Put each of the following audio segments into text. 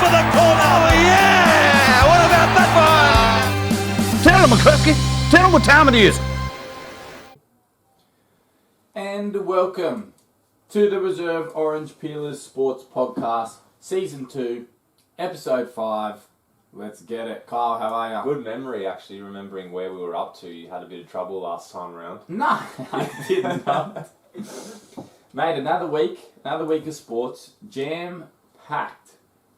for the corner. Oh, yeah! What about that one? Tell him, McCluskey. Tell him what time it is. And welcome to the Reserve Orange Peelers Sports Podcast, Season 2, Episode 5. Let's get it. Kyle, how are you? Good memory, actually, remembering where we were up to. You had a bit of trouble last time around. No, I did not. Mate, another week of sports, jam-packed.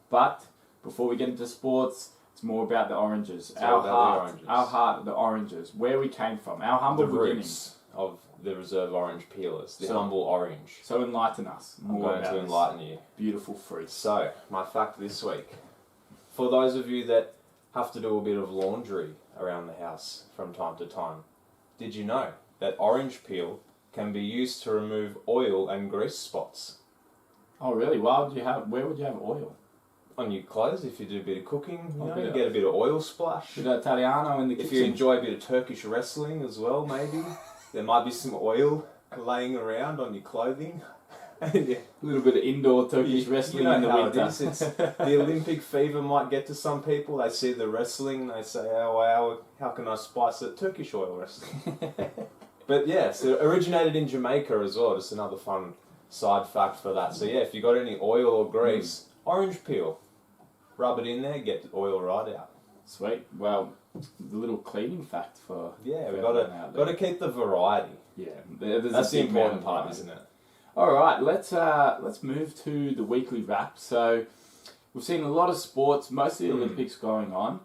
But before we get into sports, it's more about the Oranges. Our heart, the Oranges. Where we came from, our humble beginnings. Of the Reserve Orange Peelers, the humble orange. So enlighten us. I'm going to enlighten you. Beautiful fruit. So, my fact this week. For those of you that have to do a bit of laundry around the house from time to time, did you know that orange peel can be used to remove oil and grease spots? Oh really? Where would you have oil? On your clothes, if you do a bit of cooking, you get a bit of oil splash. Bit of Italiano in the kitchen. If you enjoy a bit of Turkish wrestling as well, maybe. There might be some oil laying around on your clothing. A little bit of indoor Turkish wrestling in the winter. The Olympic fever might get to some people. They see the wrestling, they say, oh wow, how can I spice it? Turkish oil wrestling. But yeah, so it originated in Jamaica as well. Just another fun side fact for that. So yeah, if you got any oil or grease, orange peel. Rub it in there, get the oil right out. Sweet. Well, the little cleaning fact for we've got to keep the variety. Yeah, that's the important part, isn't it? All right, let's move to the weekly wrap. So we've seen a lot of sports, mostly Olympics going on.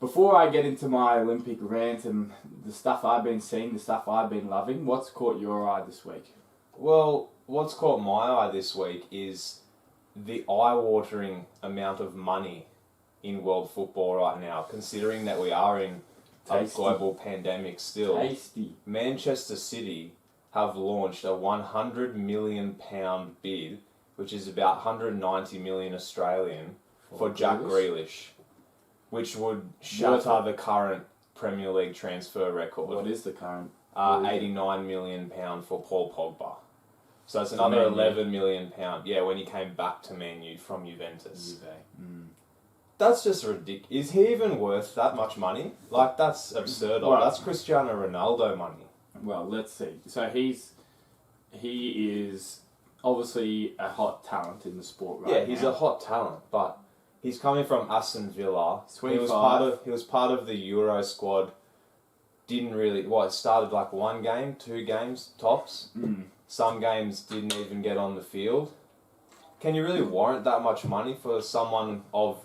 Before I get into my Olympic rant and the stuff I've been seeing, the stuff I've been loving, what's caught your eye this week? Well, what's caught my eye this week is the eye-watering amount of money in world football right now, considering that we are in a global pandemic still. Tasty. Manchester City have launched a £100 million bid, which is about 190 million Australian, for Jack Grealish, which would shatter the current Premier League transfer record. What is the current? £89 million for Paul Pogba. So it's another £11 million. Yeah, when he came back to Man U from Juventus. That's just ridiculous. Is he even worth that much money? Like, that's absurd. Well, that's Cristiano Ronaldo money. Well, let's see. So he is obviously a hot talent in the sport right now. Yeah, he's a hot talent, but he's coming from Aston Villa. 25. He was part of the Euro squad. Didn't really... it started like 1 game, 2 games, tops. Some games didn't even get on the field. Can you really warrant that much money for someone of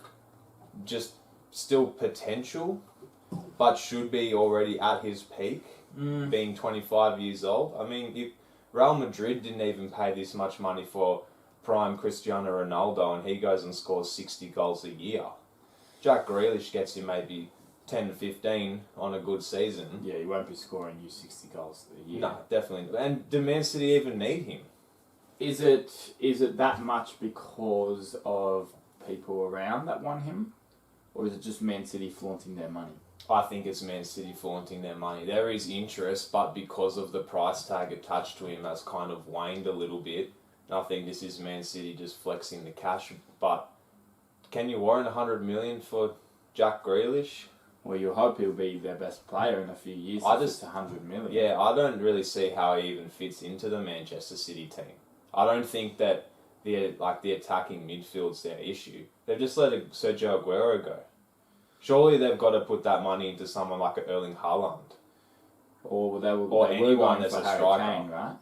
just still potential, but should be already at his peak, being 25 years old? I mean, Real Madrid didn't even pay this much money for prime Cristiano Ronaldo, and he goes and scores 60 goals a year. Jack Grealish gets you maybe 10 to 15 on a good season. Yeah, he won't be scoring you 60 goals a year. No, definitely. And do Man City even need him? Is it that much because of people around that want him? Or is it just Man City flaunting their money? I think it's Man City flaunting their money. There is interest, but because of the price tag attached to him, that's kind of waned a little bit. And I think this is Man City just flexing the cash. But can you warrant 100 million for Jack Grealish? Well, you hope he'll be their best player in a few years. It's 100 million. Yeah, I don't really see how he even fits into the Manchester City team. I don't think that the attacking midfield's their issue. They've just let Sergio Aguero go. Surely they've got to put that money into someone like Erling Haaland. Or anyone that's a striker. Kane, right?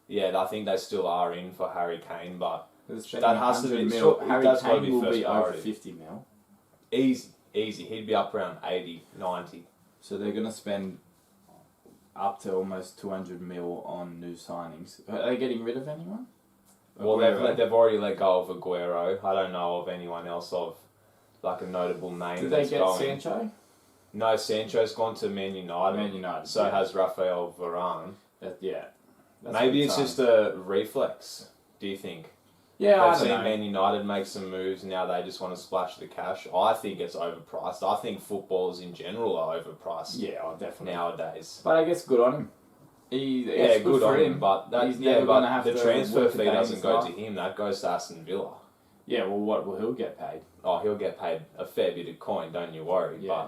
Yeah, I think they still are in for Harry Kane, but that has to be... Harry Kane will be over 50 mil. Easy. He'd be up around 80, 90. So they're going to spend up to almost 200 mil on new signings. Are they getting rid of anyone? Well, they've already let go of Aguero. I don't know of anyone else of like a notable name. Did they get Sancho? No, Sancho's gone to Man United. So has Rafael Varane. Maybe it's just a reflex, do you think? Yeah, I've seen Man United make some moves, now they just want to splash the cash. I think it's overpriced. I think footballers in general are overpriced. Yeah, definitely. Nowadays. But I guess good on him. Good on him. But he's never going to have the transfer fee doesn't go to him. That goes to Aston Villa. Yeah, well, what will he get paid? Oh, he'll get paid a fair bit of coin, don't you worry. Yeah.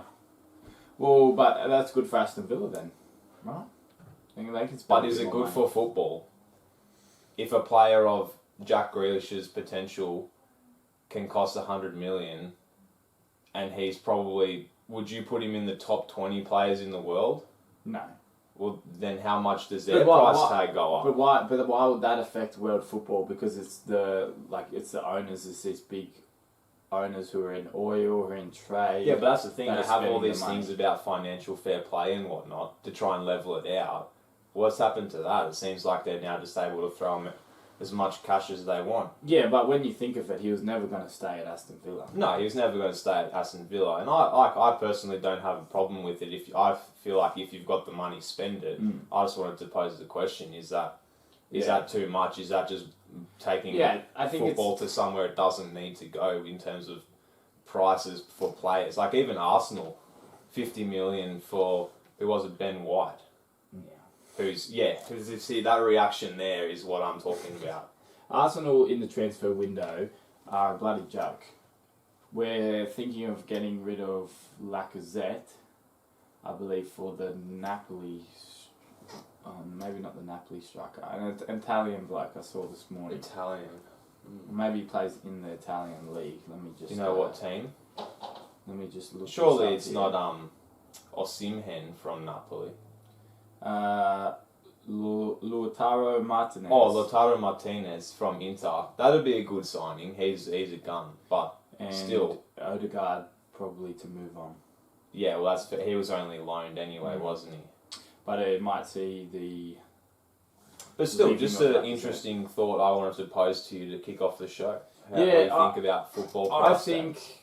But that's good for Aston Villa then, right? I think they can spend But a is bit it more good money. for football? If a player of Jack Grealish's potential can cost 100 million, and he's probably, would you put him in the top 20 players in the world? No. Well, then how much does their But why- price why- tag go up? But why would that affect world football? Because it's the owners, it's these big owners who are in oil, who are in trade. Yeah, but that's the thing. that They are have all spending the these money. things about financial fair play and whatnot to try and level it out. What's happened to that? It seems like they're now just able to throw them as much cash as they want. Yeah, but when you think of it, he was never going to stay at Aston Villa. No, he was never going to stay at Aston Villa, and I personally don't have a problem with it. If I feel like if you've got the money, spend it. I just wanted to pose the question: is that too much? Is that just taking I think football to somewhere it doesn't need to go in terms of prices for players? Like even Arsenal, 50 million for who was it? Ben White. Because you see that reaction there is what I'm talking about. Arsenal in the transfer window are a bloody joke. We're thinking of getting rid of Lacazette, I believe, for the Napoli, maybe not the Napoli striker, an Italian bloke I saw this morning. Italian. Maybe he plays in the Italian league. Let me just. Do you know what team? Let me just look. Surely this it's up not Osimhen from Napoli. Lautaro Martinez. Oh, Lautaro Martinez from Inter. That'd be a good signing. He's a gun, but and still, Odegaard probably to move on. yeah. Well, he was only loaned anyway, wasn't he? But it might see the. But still, Leaving just of an Lacazette. interesting thought I wanted to pose to you to kick off the show. How Yeah, do you think about football price tags?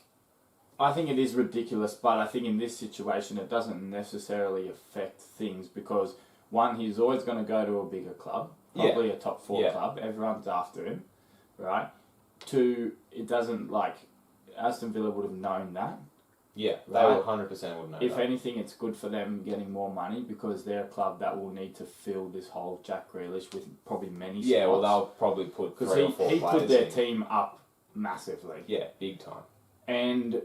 I think it is ridiculous, but I think in this situation it doesn't necessarily affect things because one, he's always going to go to a bigger club, probably a top 4 club. Everyone's after him, right? Two, it doesn't Aston Villa would have known that. Yeah, they Right. would 100% would know If that. anything, it's good for them getting more money because they're a club that will need to fill this whole Jack Grealish with probably many Yeah, well, spots. they'll probably put 3 Because or 4 he players put their in. team up massively. Yeah, big time. And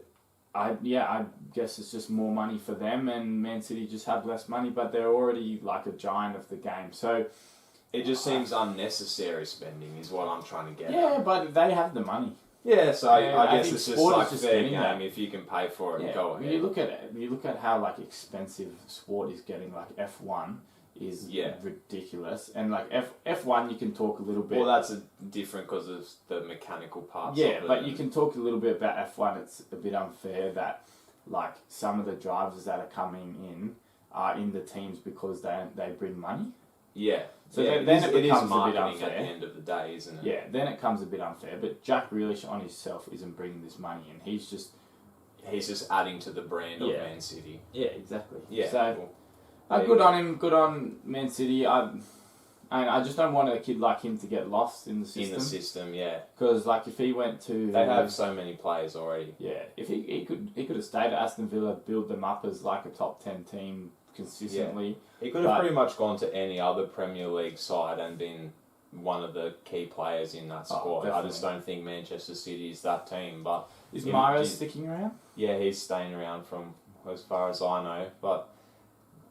I guess it's just more money for them, and Man City just have less money, but they're already like a giant of the game. So It just seems unnecessary spending is what I'm trying to get yeah, at. but they have the money. Yeah, so Yeah, I I guess think it's just sport is like just fair getting game that. if you can pay for it, Yeah, go ahead. you look at it. You look at how expensive sport is getting. Like F1 is ridiculous, and like F1 you can talk a little bit. Well, that's different because of the mechanical parts. Yeah, of it but and- you can talk a little bit about F1. It's a bit unfair that like some of the drivers that are coming in are in the teams because they bring money. Yeah. So yeah, then it is becomes a bit marketing unfair. at the end of the day, isn't it? Yeah, then it comes a bit unfair. But Jack Grealish on himself isn't bringing this money in. He's just He's just adding to the brand of Man City. yeah, exactly. Yeah. So well, good on him. Good on Man City. I just don't want a kid like him to get lost in the system. in the system, yeah. Because like if he went to They have so many players already. yeah, if he could have stayed at Aston Villa, build them up as like a top 10 team consistently. He could have But- pretty much gone to any other Premier League side and been one of the key players in that squad. I just don't think Manchester City is that team. But Is you- Mahrez you- sticking around? yeah, he's staying around from as far as I know. But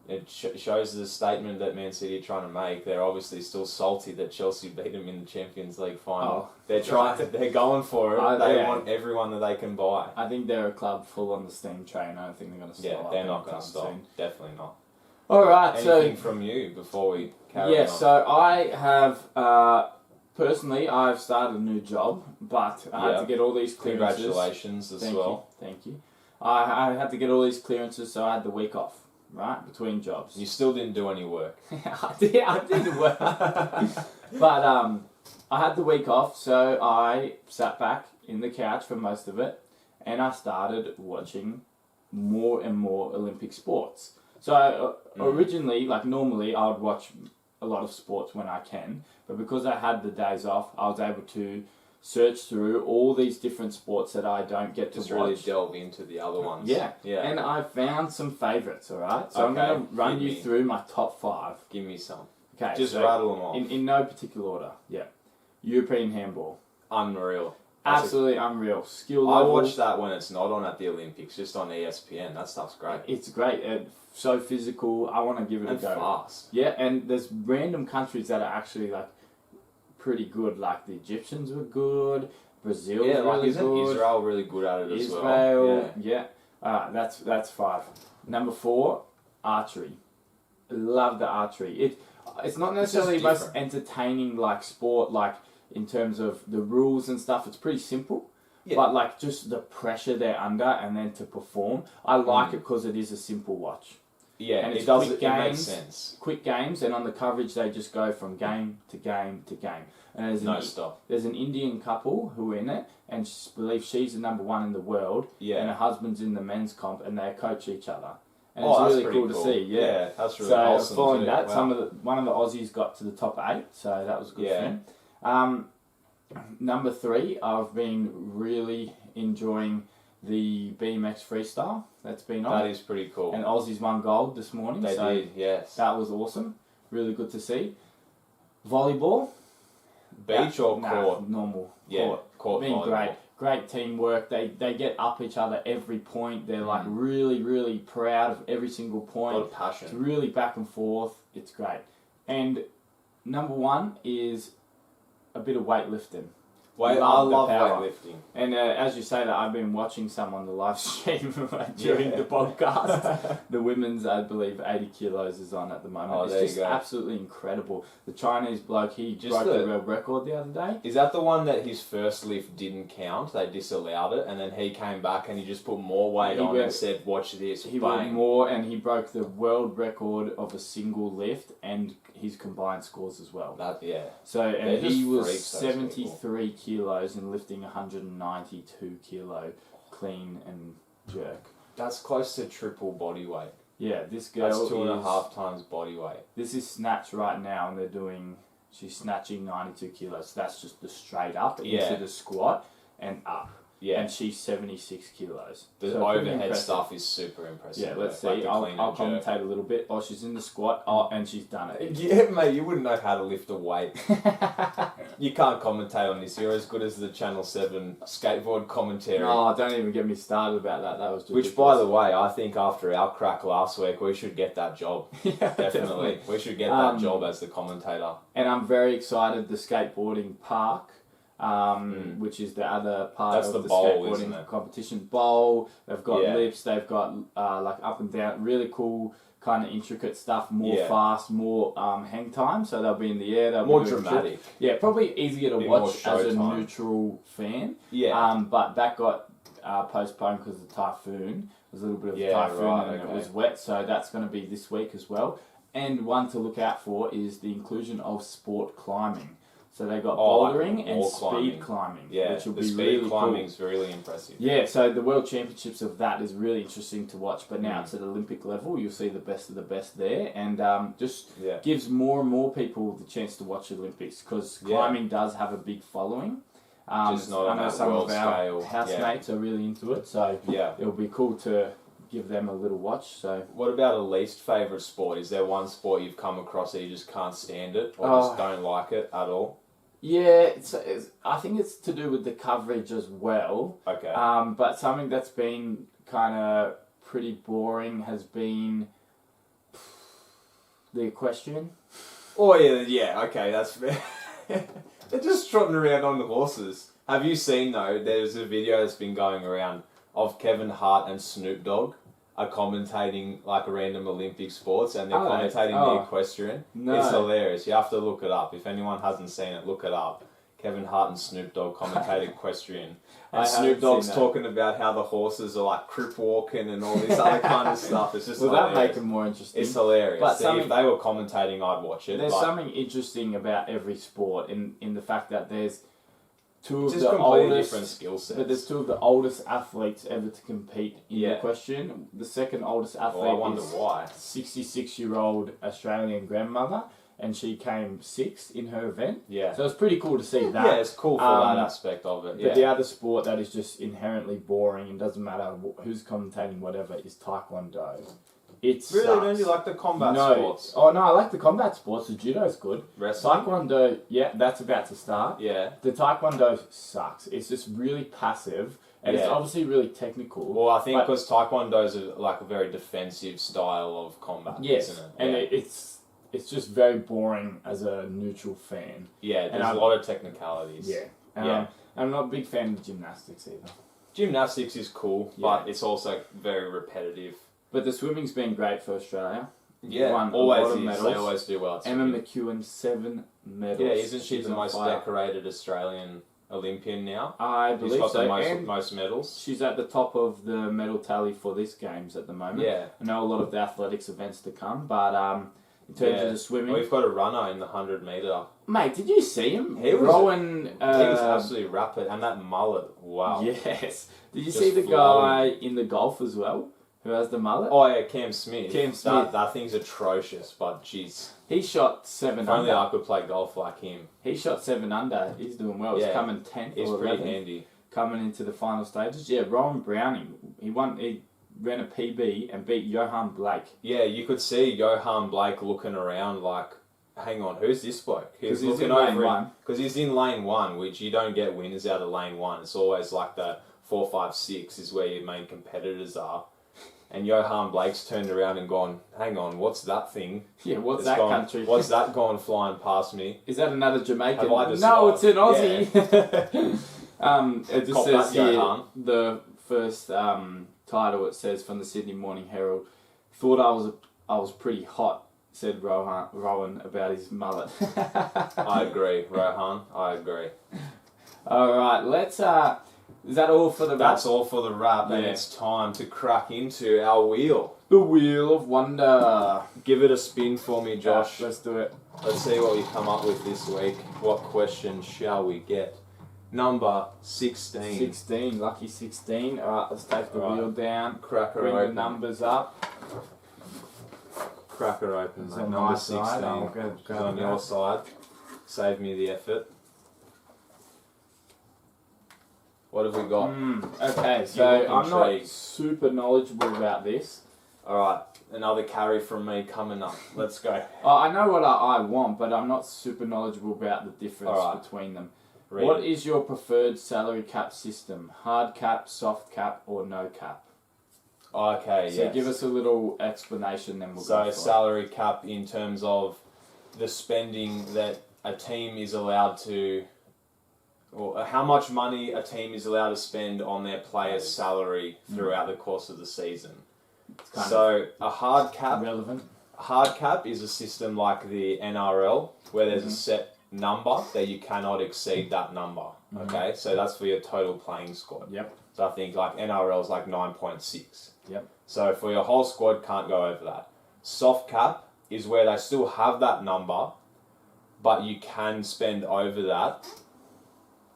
it shows the statement that Man City are trying to make. They're obviously still salty that Chelsea beat them in the Champions League final. Oh, they're trying. They're going for it. They yeah. want everyone that they can buy. I think they're a club full on the steam train. I don't think they're going to stop. Yeah, up they're not going anytime to stop. soon. Definitely not. All right, Anything from you before we carry yeah, on? so I have personally I've started a new job, but I had to get all these clearances. Congratulations as Thank well. you, thank you. I had to get all these clearances, so I had the week off, right, between jobs. You still didn't do any work. I did work, but I had the week off, so I sat back in the couch for most of it, and I started watching more and more Olympic sports. So originally, like normally, I would watch a lot of sports when I can, but because I had the days off, I was able to search through all these different sports that I don't get to Just watch. really delve into the other ones. Yeah, Yeah. and I found some favourites. All right, so I'm Okay, going to run hit you me. through my top 5. Give me some. Okay, Just so rattle them off. in no particular order. Yeah, European handball, Unreal. Absolutely unreal. Skill I level. watch that when it's not on at the Olympics, just on ESPN. That stuff's great. It's great. So physical. I want to give it And a go. fast. Yeah, and there's random countries that are actually like pretty good. Like the Egyptians were good. Brazil Yeah, really isn't good. Israel really good at it as well? Israel, yeah. That's 5. Number 4, archery. Love the archery. It's not necessarily the most entertaining like sport, like in terms of the rules and stuff. It's pretty simple. Yeah. But like just the pressure they're under and then to perform, I like it because it is a simple watch. Yeah, and it does. It makes sense. Quick games, and on the coverage they just go from game to game to game. And there's an Indian couple who are in it, and believe she's the number 1 in the world. Yeah. And her husband's in the men's comp, and they coach each other. And it's really cool to see. Yeah, that's really awesome. So following that, one of the Aussies got to the top 8, so that was good for him. Number 3, I've been really enjoying the BMX freestyle that's been on. That is pretty cool. And Aussies won gold this morning. They did, yes. That was awesome. Really good to see. Volleyball. Beach or court? Normal. Yeah, court Been volleyball. Great teamwork. They get up each other every point. They're like really, really proud of every single point. A lot of passion. It's really back and forth. It's great. And number 1 is a bit of weightlifting. I love weightlifting. And as you say that, I've been watching some on the live stream during the podcast. The women's, I believe, 80 kilos is on at the moment. It's just absolutely incredible. The Chinese bloke, he broke the world record the other day. Is that the one that his first lift didn't count? They disallowed it, and then he came back and he just put more weight on and said, "Watch this." He went more, and he broke the world record of a single lift and his combined scores as well. So he was 73 kilos and lifting 192 kilo clean and jerk. That's close to triple body weight. Yeah, this girl That's 2.5 times body weight. This is snatch right now, and she's snatching 92 kilos. So that's just the straight up into the squat and up. Yeah. And she's 76 kilos. The overhead stuff is super impressive. Yeah, let's see. I'll commentate a little bit. Oh, she's in the squat. Oh, and she's done it. Yeah, mate, you wouldn't know how to lift a weight. You can't commentate on this. You're as good as the Channel 7 skateboard commentary. Oh, don't even get me started about that. That was ridiculous. Which, by the way, I think after our crack last week, we should get that job. Definitely. We should get that job as the commentator. And I'm very excited. The skateboarding park. Which is the other part of the bowl, skateboarding competition. Bowl, they've got lips, they've got like up and down, really cool kind of intricate stuff, more fast, more hang time, so they'll be in the air, they'll more be dramatic. Yeah, probably easier to watch as a neutral fan. Yeah. But that got postponed because of the typhoon. There was a little bit of typhoon and it was wet, so that's going to be this week as well. And one to look out for is the inclusion of sport climbing. So they got bouldering and speed climbing, which will be really cool. Speed climbing is really impressive. Yeah, so the World Championships of that is really interesting to watch. But now it's at Olympic level, you'll see the best of the best there, and gives more and more people the chance to watch Olympics because climbing does have a big following. Just not on that world scale. I know some of our housemates are really into it, so it'll be cool to give them a little watch. So, what about a least favourite sport? Is there one sport you've come across that you just can't stand it or just don't like it at all? Yeah, I think it's to do with the coverage as well. Okay. But something that's been kind of pretty boring has been the equestrian. Oh yeah, okay, that's fair. They're just trotting around on the horses. Have you seen though? There's a video that's been going around of Kevin Hart and Snoop Dogg are commentating like random Olympic sports, and they're commentating the equestrian. No. It's hilarious. You have to look it up. If anyone hasn't seen it, look it up. Kevin Hart and Snoop Dogg commentate equestrian. And Snoop Dogg's talking about how the horses are like crip walking and all this other kind of stuff. It's just that make it more interesting? It's hilarious. But if they were commentating, I'd watch it. There's something interesting about every sport in the fact that there's two of the oldest different skill sets. But there's two of the oldest athletes ever to compete in the equestrian. The second oldest athlete I wonder why. 66-year-old Australian grandmother, and she came 6th in her event. Yeah. So it's pretty cool to see that. Yeah, it's cool for that aspect of it. But the other sport that is just inherently boring and doesn't matter who's commentating whatever is Taekwondo. It Really? sucks. Don't you like the combat No. sports? Oh no, I like the combat sports. The judo's good. Wrestling? Taekwondo, yeah, that's about to start. Yeah. The taekwondo sucks. It's just really passive, and it's Yeah. obviously really technical. Well, I think But- because Taekwondo is like a very defensive style of combat, Yes, isn't it? and Yeah. it's just very boring as a neutral fan. Yeah, there's and a lot of technicalities. Yeah. Yeah. I'm not a big fan of gymnastics either. Gymnastics is cool, Yeah. but it's also very repetitive. But the swimming's been great for Australia. Yeah, Won a always lot of is. medals. They always do well. At Emma swimming. McEwen, 7 medals. Yeah, isn't she She's the on most fire. decorated Australian Olympian now? I She's believe got so. the And most medals. she's at the top of the medal tally for this games at the moment. Yeah. I know a lot of the athletics events to come, but in terms Yeah. of the swimming, We've got a runner in the 100-meter. mate, did you see him? He was Rowan. He was absolutely rapid, and that mullet, wow. Yes. Did you Just see the flowing. guy in the golf as well, who has the mullet? Oh yeah, Cam Smith. Cam Smith. That thing's atrocious, but jeez. He shot 7 If only under. I could play golf like him. He shot 7 under. He's doing well. He's Yeah. coming 10th He's or pretty 11th, handy. coming into the final stages. Yeah, Rowan Browning. He ran a PB and beat Johan Blake. Yeah, you could see Johan Blake looking around like, hang on, who's this bloke? Because he's in lane 1. Because he's in lane 1, which you don't get winners out of lane 1. It's always like the 4, 5, 6 is where your main competitors are. And Johan Blake's turned around and gone, hang on, what's that thing? Yeah, what's It's that gone- country? What's that gone flying past me? Is that another Jamaican? Have I just No, lost? it's an Aussie. It just Cop says that, here, Johan. the first title, it says from the Sydney Morning Herald, thought I was pretty hot, said Rowan about his mullet. I agree, Rohan. I agree. Alright, let's, is that all for the That's all for the wrap, and Yeah. it's time to crack into our wheel. The Wheel of Wonder. Give it a spin for me, Josh. Let's do it. Let's see what we come up with this week. What question shall we get? Number 16. 16, lucky 16. Alright, let's take the Alright. wheel down. Crack her Bring the open. numbers up. Crack her open, It's mate. on Number my 16. side. I'll go It's grab on that. your side. Save me the effort. What have we got? Okay, so look I'm not intrigued. super knowledgeable about this. Alright, another carry from me coming up. Let's go. I know what I want, but I'm not super knowledgeable about the difference Alright. between them. Read What it. is your preferred salary cap system? Hard cap, soft cap, or no cap? Okay, So yes. give us a little explanation, then we'll So go for it. salary cap in terms of the spending that a team is allowed to, or how much money a team is allowed to spend on their player's salary throughout the course of the season. It's kind So a hard of cap, relevant. hard cap is a system like the NRL where there's a set number that you cannot exceed that number. Okay, so that's for your total playing squad. Yep. So I think like NRL is like 9.6. Yep. So for your whole squad, can't go over that. Soft cap is where they still have that number, but you can spend over that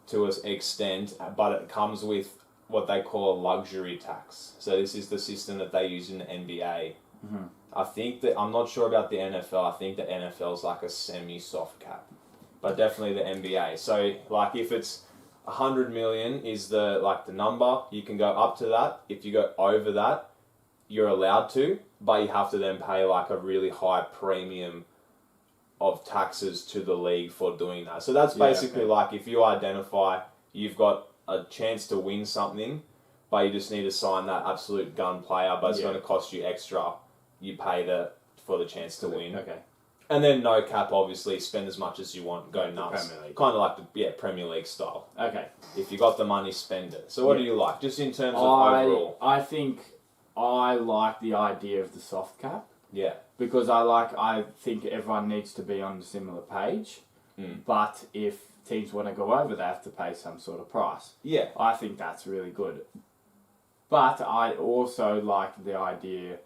to an extent, but it comes with what they call a luxury tax. So this is the system that they use in the NBA. I think that, I'm not sure about the NFL, I think the NFL is like a semi-soft cap, but definitely the NBA. So like if it's 100 million is the number, you can go up to that. If you go over that, you're allowed to, but you have to then pay like a really high premium of taxes to the league for doing that. So that's Yeah, basically okay. like if you identify you've got a chance to win something, but you just need to sign that absolute gun player, but it's Yeah. going to cost you extra. You pay for the chance to win. Okay. And then no cap, obviously, spend as much as you want, go nuts. Premier League. Kind of like the Premier League style. Okay. If you got the money, spend it. So what do you like, just in terms of I overall? think I like the idea of the soft cap. Yeah. Because I think everyone needs to be on a similar page. But if teams want to go over, they have to pay some sort of price. Yeah. I think that's really good. But I also like the idea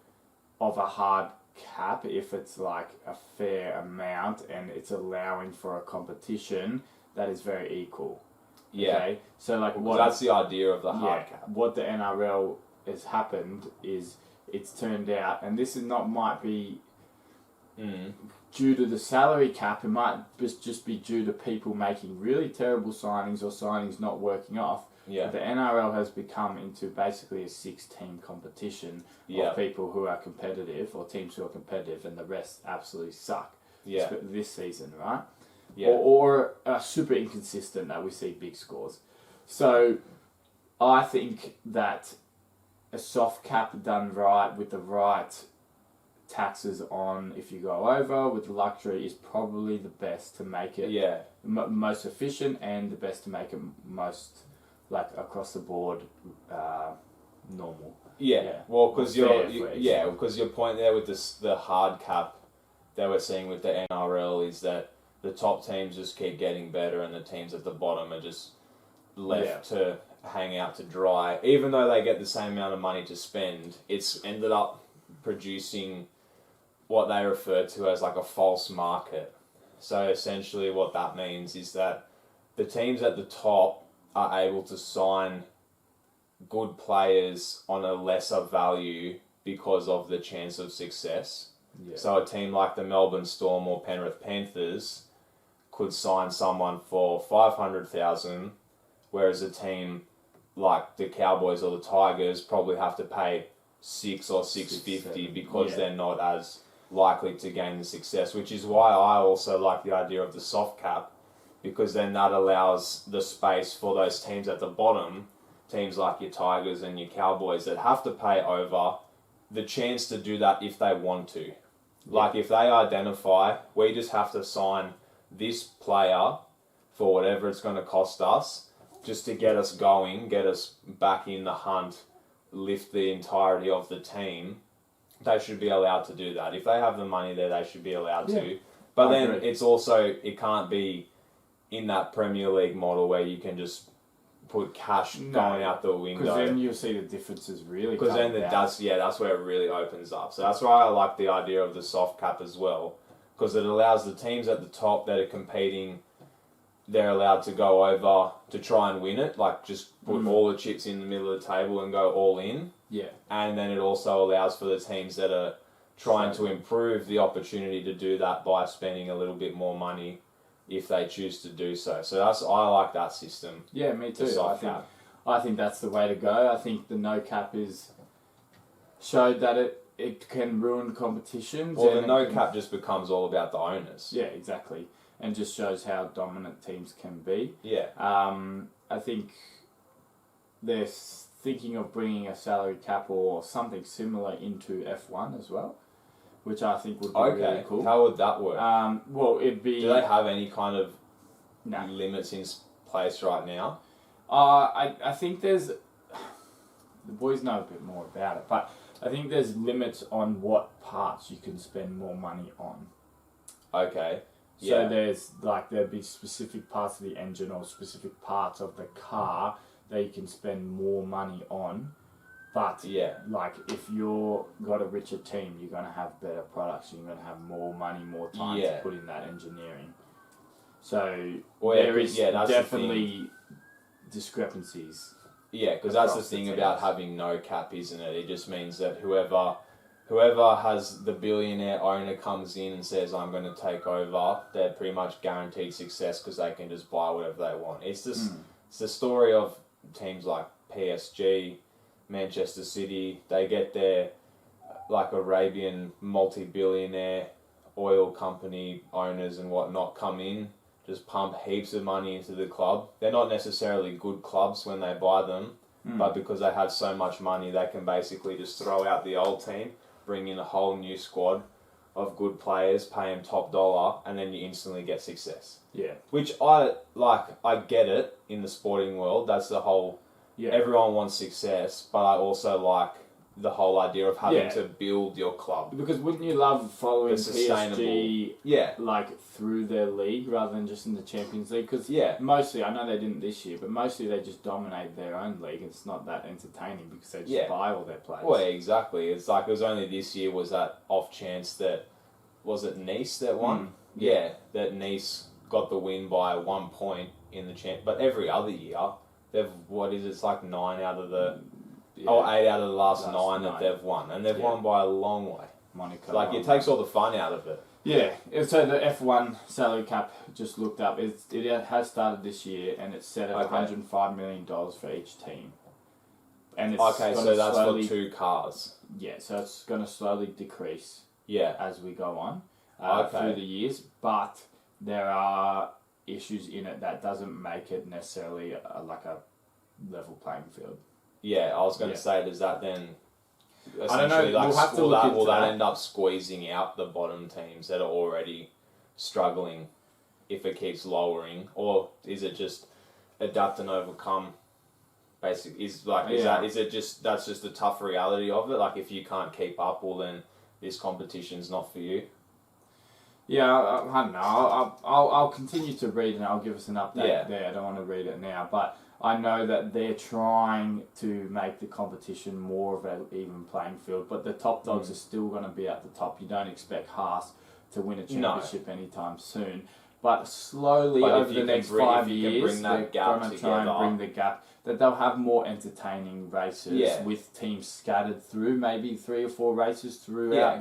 of a hard cap if it's like a fair amount and it's allowing for a competition that is very equal. Yeah. Okay? So like Well, what that's the idea of the hard cap. what the NRL has happened is it's turned out, and this is not might be due to the salary cap, it might just be due to people making really terrible signings or signings not working off. Yeah. But the NRL has become into basically a 6-team competition of people who are competitive, or teams who are competitive, and the rest absolutely suck. Yeah. This season, right? Yeah. Or are super inconsistent that we see big scores. So I think that a soft cap done right with the right taxes on if you go over with luxury is probably the best to make it most efficient, and the best to make it most like across the board normal. Well, because your point there with the hard cap that we're seeing with the NRL is that the top teams just keep getting better and the teams at the bottom are just left to hang out to dry. Even though they get the same amount of money to spend, it's ended up producing what they refer to as like a false market. So essentially what that means is that the teams at the top are able to sign good players on a lesser value because of the chance of success. Yeah. So a team like the Melbourne Storm or Penrith Panthers could sign someone for $500,000, whereas a team like the Cowboys or the Tigers probably have to pay $6 or $650 because they're not as likely to gain the success. Which is why I also like the idea of the soft cap, because then that allows the space for those teams at the bottom, teams like your Tigers and your Cowboys that have to pay over, the chance to do that if they want to. Like if they identify, we just have to sign this player for whatever it's going to cost us just to get us going, get us back in the hunt, lift the entirety of the team, they should be allowed to do that. If they have the money there, they should be allowed to. But then it's also, it can't be in that Premier League model where you can just put cash going out the window. Because then you'll see the differences really. Because then that's where it really opens up. So that's why I like the idea of the soft cap as well, because it allows the teams at the top that are competing, they're allowed to go over to try and win it, like just put all the chips in the middle of the table and go all in. Yeah. And then it also allows for the teams that are trying to improve the opportunity to do that by spending a little bit more money if they choose to do so. So I like that system. Yeah, me too. I think that's the way to go. I think the no cap is showed that it can ruin competitions. Well, the no cap just becomes all about the owners. Yeah, exactly. And just shows how dominant teams can be. Yeah. I think they're thinking of bringing a salary cap or something similar into F1 as well, which I think would be really cool. How would that work? Well, it'd be... Do they have any kind of limits in place right now? I think there's... The boys know a bit more about it, but I think there's limits on what parts you can spend more money on. Okay. So there'd be specific parts of the engine or specific parts of the car that you can spend more money on. But like if you're got a richer team, you're going to have better products. You're going to have more money, more time to put in that engineering. So there is definitely discrepancies. Yeah, because that's the thing about having no cap, isn't it? It just means that whoever has the billionaire owner comes in and says, I'm going to take over, they're pretty much guaranteed success because they can just buy whatever they want. It's just it's the story of teams like PSG, Manchester City. They get their like Arabian multi-billionaire oil company owners and whatnot come in, just pump heaps of money into the club. They're not necessarily good clubs when they buy them, but because they have so much money, they can basically just throw out the old team, bring in a whole new squad of good players, pay them top dollar, and then you instantly get success. Yeah. Which I get it in the sporting world. That's the whole... Everyone wants success, but I also like the whole idea of having to build your club. Because wouldn't you love following PSG yeah, like through their league rather than just in the Champions League? Because mostly, I know they didn't this year, but mostly they just dominate their own league. It's not that entertaining because they just buy all their players. Well, exactly. It's like it was only this year was that off chance that, was it Nice that won? That Nice got the win by 1 point in the champ. But every other year, they've, it's like 9 out of the... 8 out of the last 9 that they've won. And they've won by a long way. Monaco. Like, it takes all the fun out of it. Yeah, so the F1 salary cap, just looked up, it has started this year and it's set at Okay. $105 million for each team. And it's Okay, gonna so that's slowly, for 2 cars. Yeah, so it's going to slowly decrease Yeah. as we go on Okay. through the years, but there are issues in it that doesn't make it necessarily like a level playing field. Yeah, I was going to Yeah. say, does that then I don't know, essentially, like, we'll have to will look that, into will that that. end up squeezing out the bottom teams that are already struggling if it keeps lowering, or is it just adapt and overcome? Basically, is it just that's just the tough reality of it? Like, if you can't keep up, well then this competition's not for you. Yeah, I don't know. I'll continue to read and I'll give us an update Yeah. there. I don't want to read it now, but I know that they're trying to make the competition more of an even playing field, but the top dogs are still going to be at the top. You don't expect Haas to win a championship anytime soon, but slowly But if over you the can next bring- 5 if you can years, bring that they're gap going to try and together. bring the gap, that they'll have more entertaining races Yeah. with teams scattered through, maybe 3 or 4 races throughout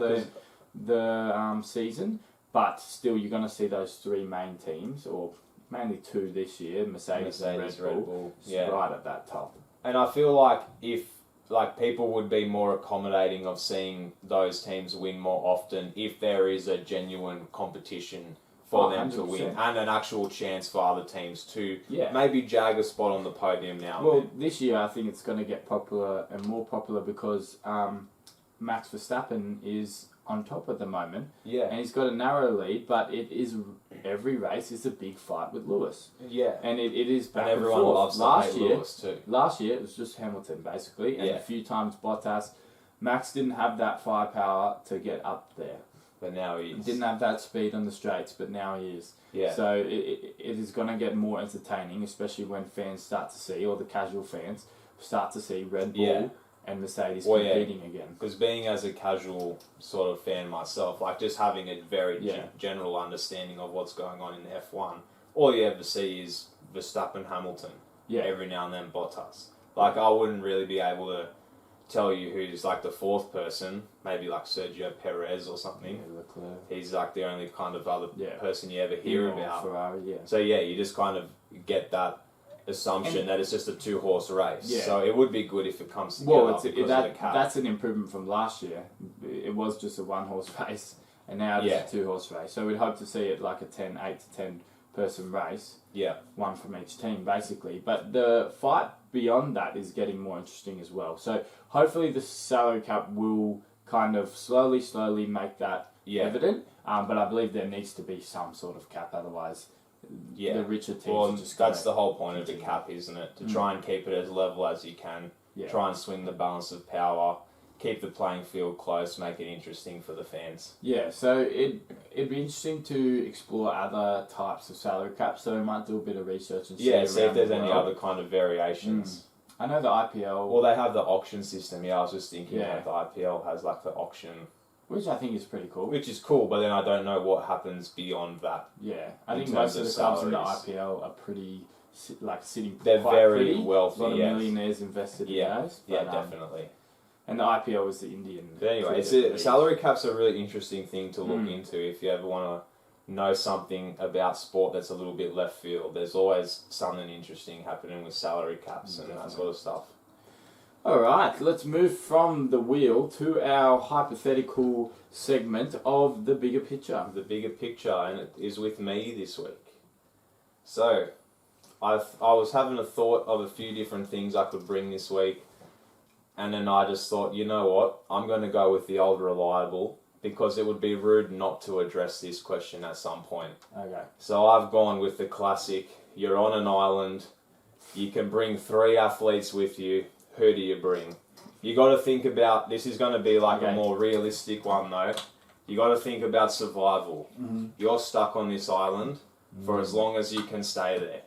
the season. But still, you're going to see those 3 main teams, or mainly 2 this year, Mercedes and Red Bull, right at that top. And I feel like if people would be more accommodating of seeing those teams win more often if there is a genuine competition for them to win 100%. and an actual chance for other teams to Yeah. maybe jag a spot on the podium now. Well, this year I think it's going to get popular and more popular because Max Verstappen is on top at the moment, yeah, and he's got a narrow lead, but every race is a big fight with Lewis, yeah, and it is back and everyone forth. loves Last to year, hate Lewis too. Last year it was just Hamilton basically, and Yeah. a few times Bottas. Max didn't have that firepower to get up there. But now he He didn't have that speed on the straights, but now he is. Yeah. So it is going to get more entertaining, especially when fans start to see, or the casual fans start to see Red Bull Yeah. and Mercedes Well, yeah. competing again. Because being as a casual sort of fan myself, like just having a very Yeah. general understanding of what's going on in F1, all you ever see is Verstappen, Hamilton. Yeah. Every now and then Bottas. Like, I wouldn't really be able to tell you who's like the 4th person, maybe like Sergio Perez or something. Yeah, Leclerc. He's like the only kind of other Yeah. person you ever hear Or about. Ferrari, yeah. So yeah, you just kind of get that assumption that it's just a 2-horse race. Yeah. So it would be good if it comes together Well, because of the cap. that's an improvement from last year. It was just a 1-horse race, and now it's a 2-horse race. So we'd hope to see it like a 8 to 10 person race. Yeah. One from each team, basically. But the fight beyond that is getting more interesting as well. So hopefully the salary cap will kind of slowly make that evident. But I believe there needs to be some sort of cap, otherwise the richer teams Well, are just that's gonna the whole point of the continue. cap, isn't it? To try and keep it as level as you can. Yeah. Try and swing the balance of power. Keep the playing field close. Make it interesting for the fans. Yeah, so it'd be interesting to explore other types of salary caps. So we might do a bit of research and see Yeah, see if around there's the any world. other kind of variations. I know the IPL, Well, they have the auction system. Yeah, I was just thinking Yeah. that the IPL has like the auction, which I think is pretty cool. which is cool. But then I don't know what happens beyond that. Yeah, I in think terms most of of the clubs in the salaries. IPL are pretty sitting. They're quite very pretty. wealthy, A lot of yes. millionaires invested Yeah, in those. yeah, but, definitely. And the IPL is the Indian. But anyway, it's cricket league. salary cap's a really interesting thing to look into if you ever want to know something about sport that's a little bit left field. There's always something interesting happening with salary caps and that sort of stuff. All right, let's move from the wheel to our hypothetical segment of the bigger picture. The bigger picture, and it is with me this week. So, I was having a thought of a few different things I could bring this week, and then I just thought, you know what, I'm going to go with the old reliable, because it would be rude not to address this question at some point. Okay. So I've gone with the classic, you're on an island, you can bring 3 athletes with you, who do you bring? You got to think about, this is going to be like a more realistic one though, you got to think about survival. You're stuck on this island for as long as you can stay there.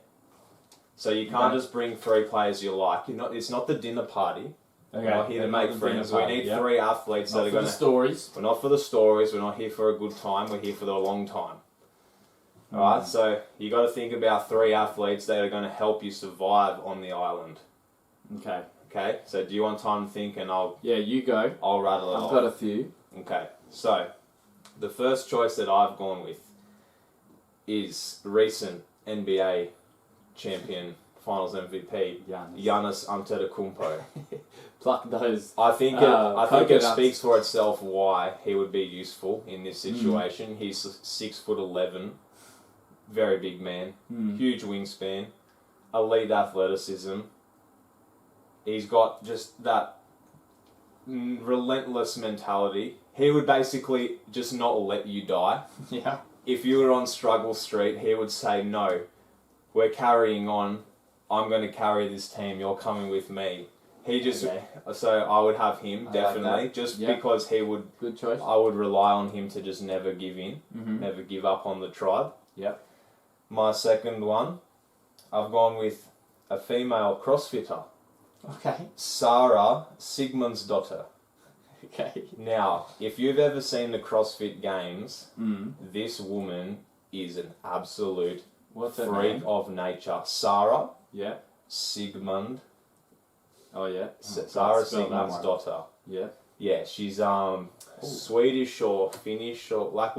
So you can't just bring 3 players you like. It's not the dinner party. Okay. We're not here to make friends. We need 3 athletes that are going to... stories. We're not for the stories. We're not here for a good time. We're here for the long time. Alright, so you got to think about 3 athletes that are going to help you survive on the island. Okay. Okay, so do you want time to think and Yeah, you go. I'll rattle it I've off. got a few. Okay, so The first choice that I've gone with is recent NBA champion, Finals MVP, Giannis Antetokounmpo. Pluck those. I think it coconuts. speaks for itself why he would be useful in this situation. He's 6'11", very big man, huge wingspan, elite athleticism. He's got just that relentless mentality. He would basically just not let you die. Yeah. If you were on struggle street, he would say, no, we're carrying on. I'm going to carry this team. You're coming with me. He just, so I would have him, definitely, just because he would, good choice. I would rely on him to just never give in, never give up on the tribe. Yep. My second one, I've gone with a female CrossFitter, Okay. Sarah Sigmundsdottir. Okay. Now, if you've ever seen the CrossFit Games, this woman is an absolute What's her freak name? of nature. Sarah Yeah. Sigmund. Oh yeah. Sarah Spell that one. Sigmundsdottir. Yeah. Yeah, she's Swedish or Finnish or like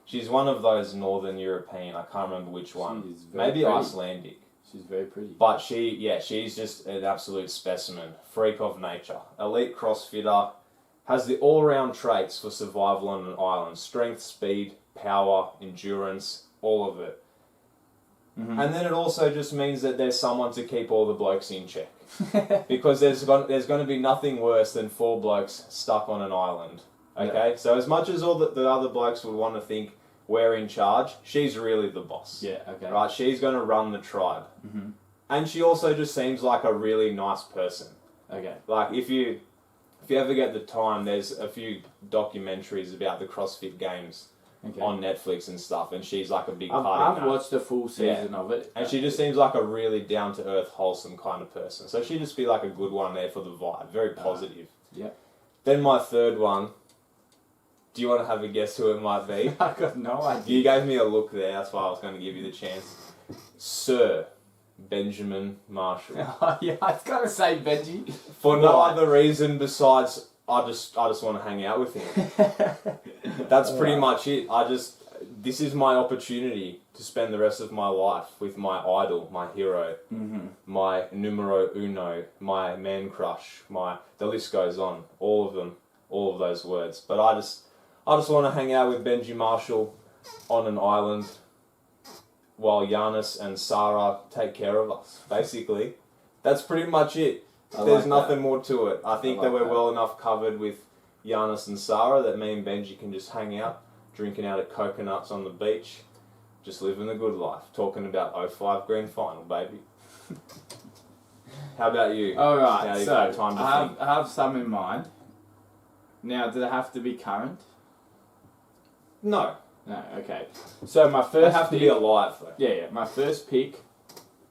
she's one of those Northern European. I can't remember which one. She's very Maybe pretty. Icelandic. She's very pretty. But she's just an absolute specimen, freak of nature, elite CrossFitter, has the all-round traits for survival on an island: strength, speed, power, endurance, all of it. And then it also just means that there's someone to keep all the blokes in check. Because there's going to be nothing worse than 4 blokes stuck on an island. Okay? So as much as all the other blokes would want to think we're in charge, she's really the boss. Yeah. Okay. Right? She's going to run the tribe. And she also just seems like a really nice person. Okay. Like, if you ever get the time, there's a few documentaries about the CrossFit Games on Netflix and stuff, and she's like a big part of I've that. watched a full season of it. And she just seems like a really down-to-earth, wholesome kind of person. So she'd just be like a good one there for the vibe. Very positive. Yeah. Then my third one, do you want to have a guess who it might be? I got no idea. You gave me a look there, that's why I was going to give you the chance. Sir Benjamin Marshall. Yeah, I was gonna say Benji. For no other reason besides I just want to hang out with him. That's pretty much it. This is my opportunity to spend the rest of my life with my idol, my hero, my numero uno, my man crush, the list goes on. All of them, all of those words. But I just want to hang out with Benji Marshall on an island while Giannis and Sarah take care of us. Basically, that's pretty much it. There's nothing more to it. I think that we're well enough covered with Giannis and Sarah that me and Benji can just hang out, drinking out of coconuts on the beach, just living the good life, talking about 05 grand final, baby. How about you? All right, Now you've so got time to think. I have some in mind. Now, do they have to be current? No, No, okay. So my they first have to pick, be alive though. yeah, my first pick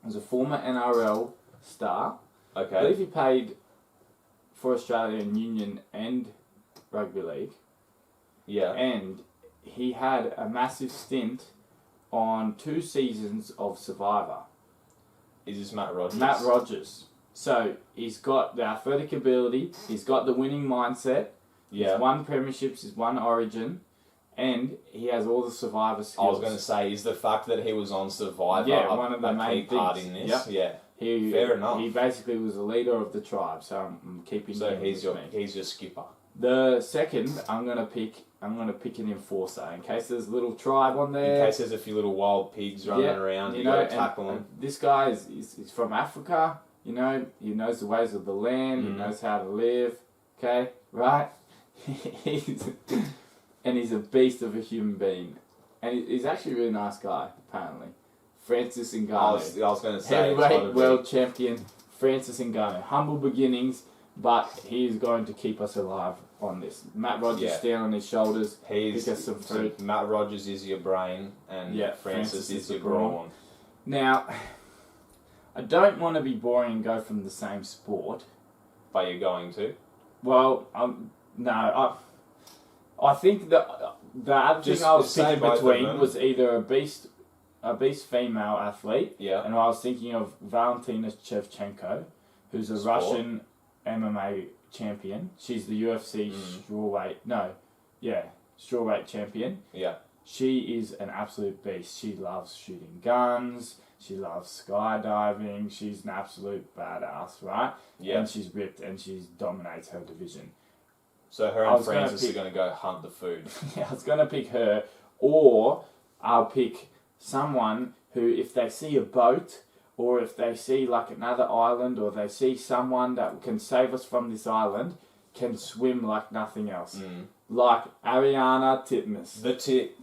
was a former NRL star. I believe Okay. he played for Australian Union and Rugby League, Yeah. and he had a massive stint on 2 seasons of Survivor. Is this Matt Rogers? Matt Rogers. So he's got the athletic ability, he's got the winning mindset, Yeah. he's won premierships, he's won Origin, and he has all the Survivor skills. I was going to say, is the fact that he was on Survivor one of the a main key part things. in this? Yep. Yeah. Fair enough. He basically was the leader of the tribe, so I'm keeping So him he's with me. your skipper. The second, I'm gonna pick an enforcer in case there's a little tribe on In there. case there's a few little wild pigs running around, you know, got to and- tackle them. and this guy is from Africa. You know, he knows the ways of the land. He knows how to live. Okay, right? He's a beast of a human being, and he's actually a really nice guy. Apparently, Francis I Ngannou. was going to say, it's gotta Heavyweight be- world champion Francis Ngannou. Humble beginnings, but he is going to keep us alive on this. Matt Rogers stand on his shoulders. He's pick us some so fruit. Matt Rogers is your brain, and Francis is your brawn. Now, I don't want to be boring and go from the same sport. But you're going to. Well, no, I think the other Just thing I was say picking both of between them. was either a beast female athlete. Yeah. And I was thinking of Valentina Shevchenko, who's a Sport. Russian MMA champion. She's the UFC strawweight. No, yeah, strawweight champion. Yeah. She is an absolute beast. She loves shooting guns. She loves skydiving. She's an absolute badass, right? Yeah. And she's ripped and she dominates her division. So her and Francis are going to go hunt the food. Yeah, I was going to pick her, or I'll pick someone who, if they see a boat, or if they see like another island, or they see someone that can save us from this island, can swim like nothing else. Like Ariana Titmus. The tit.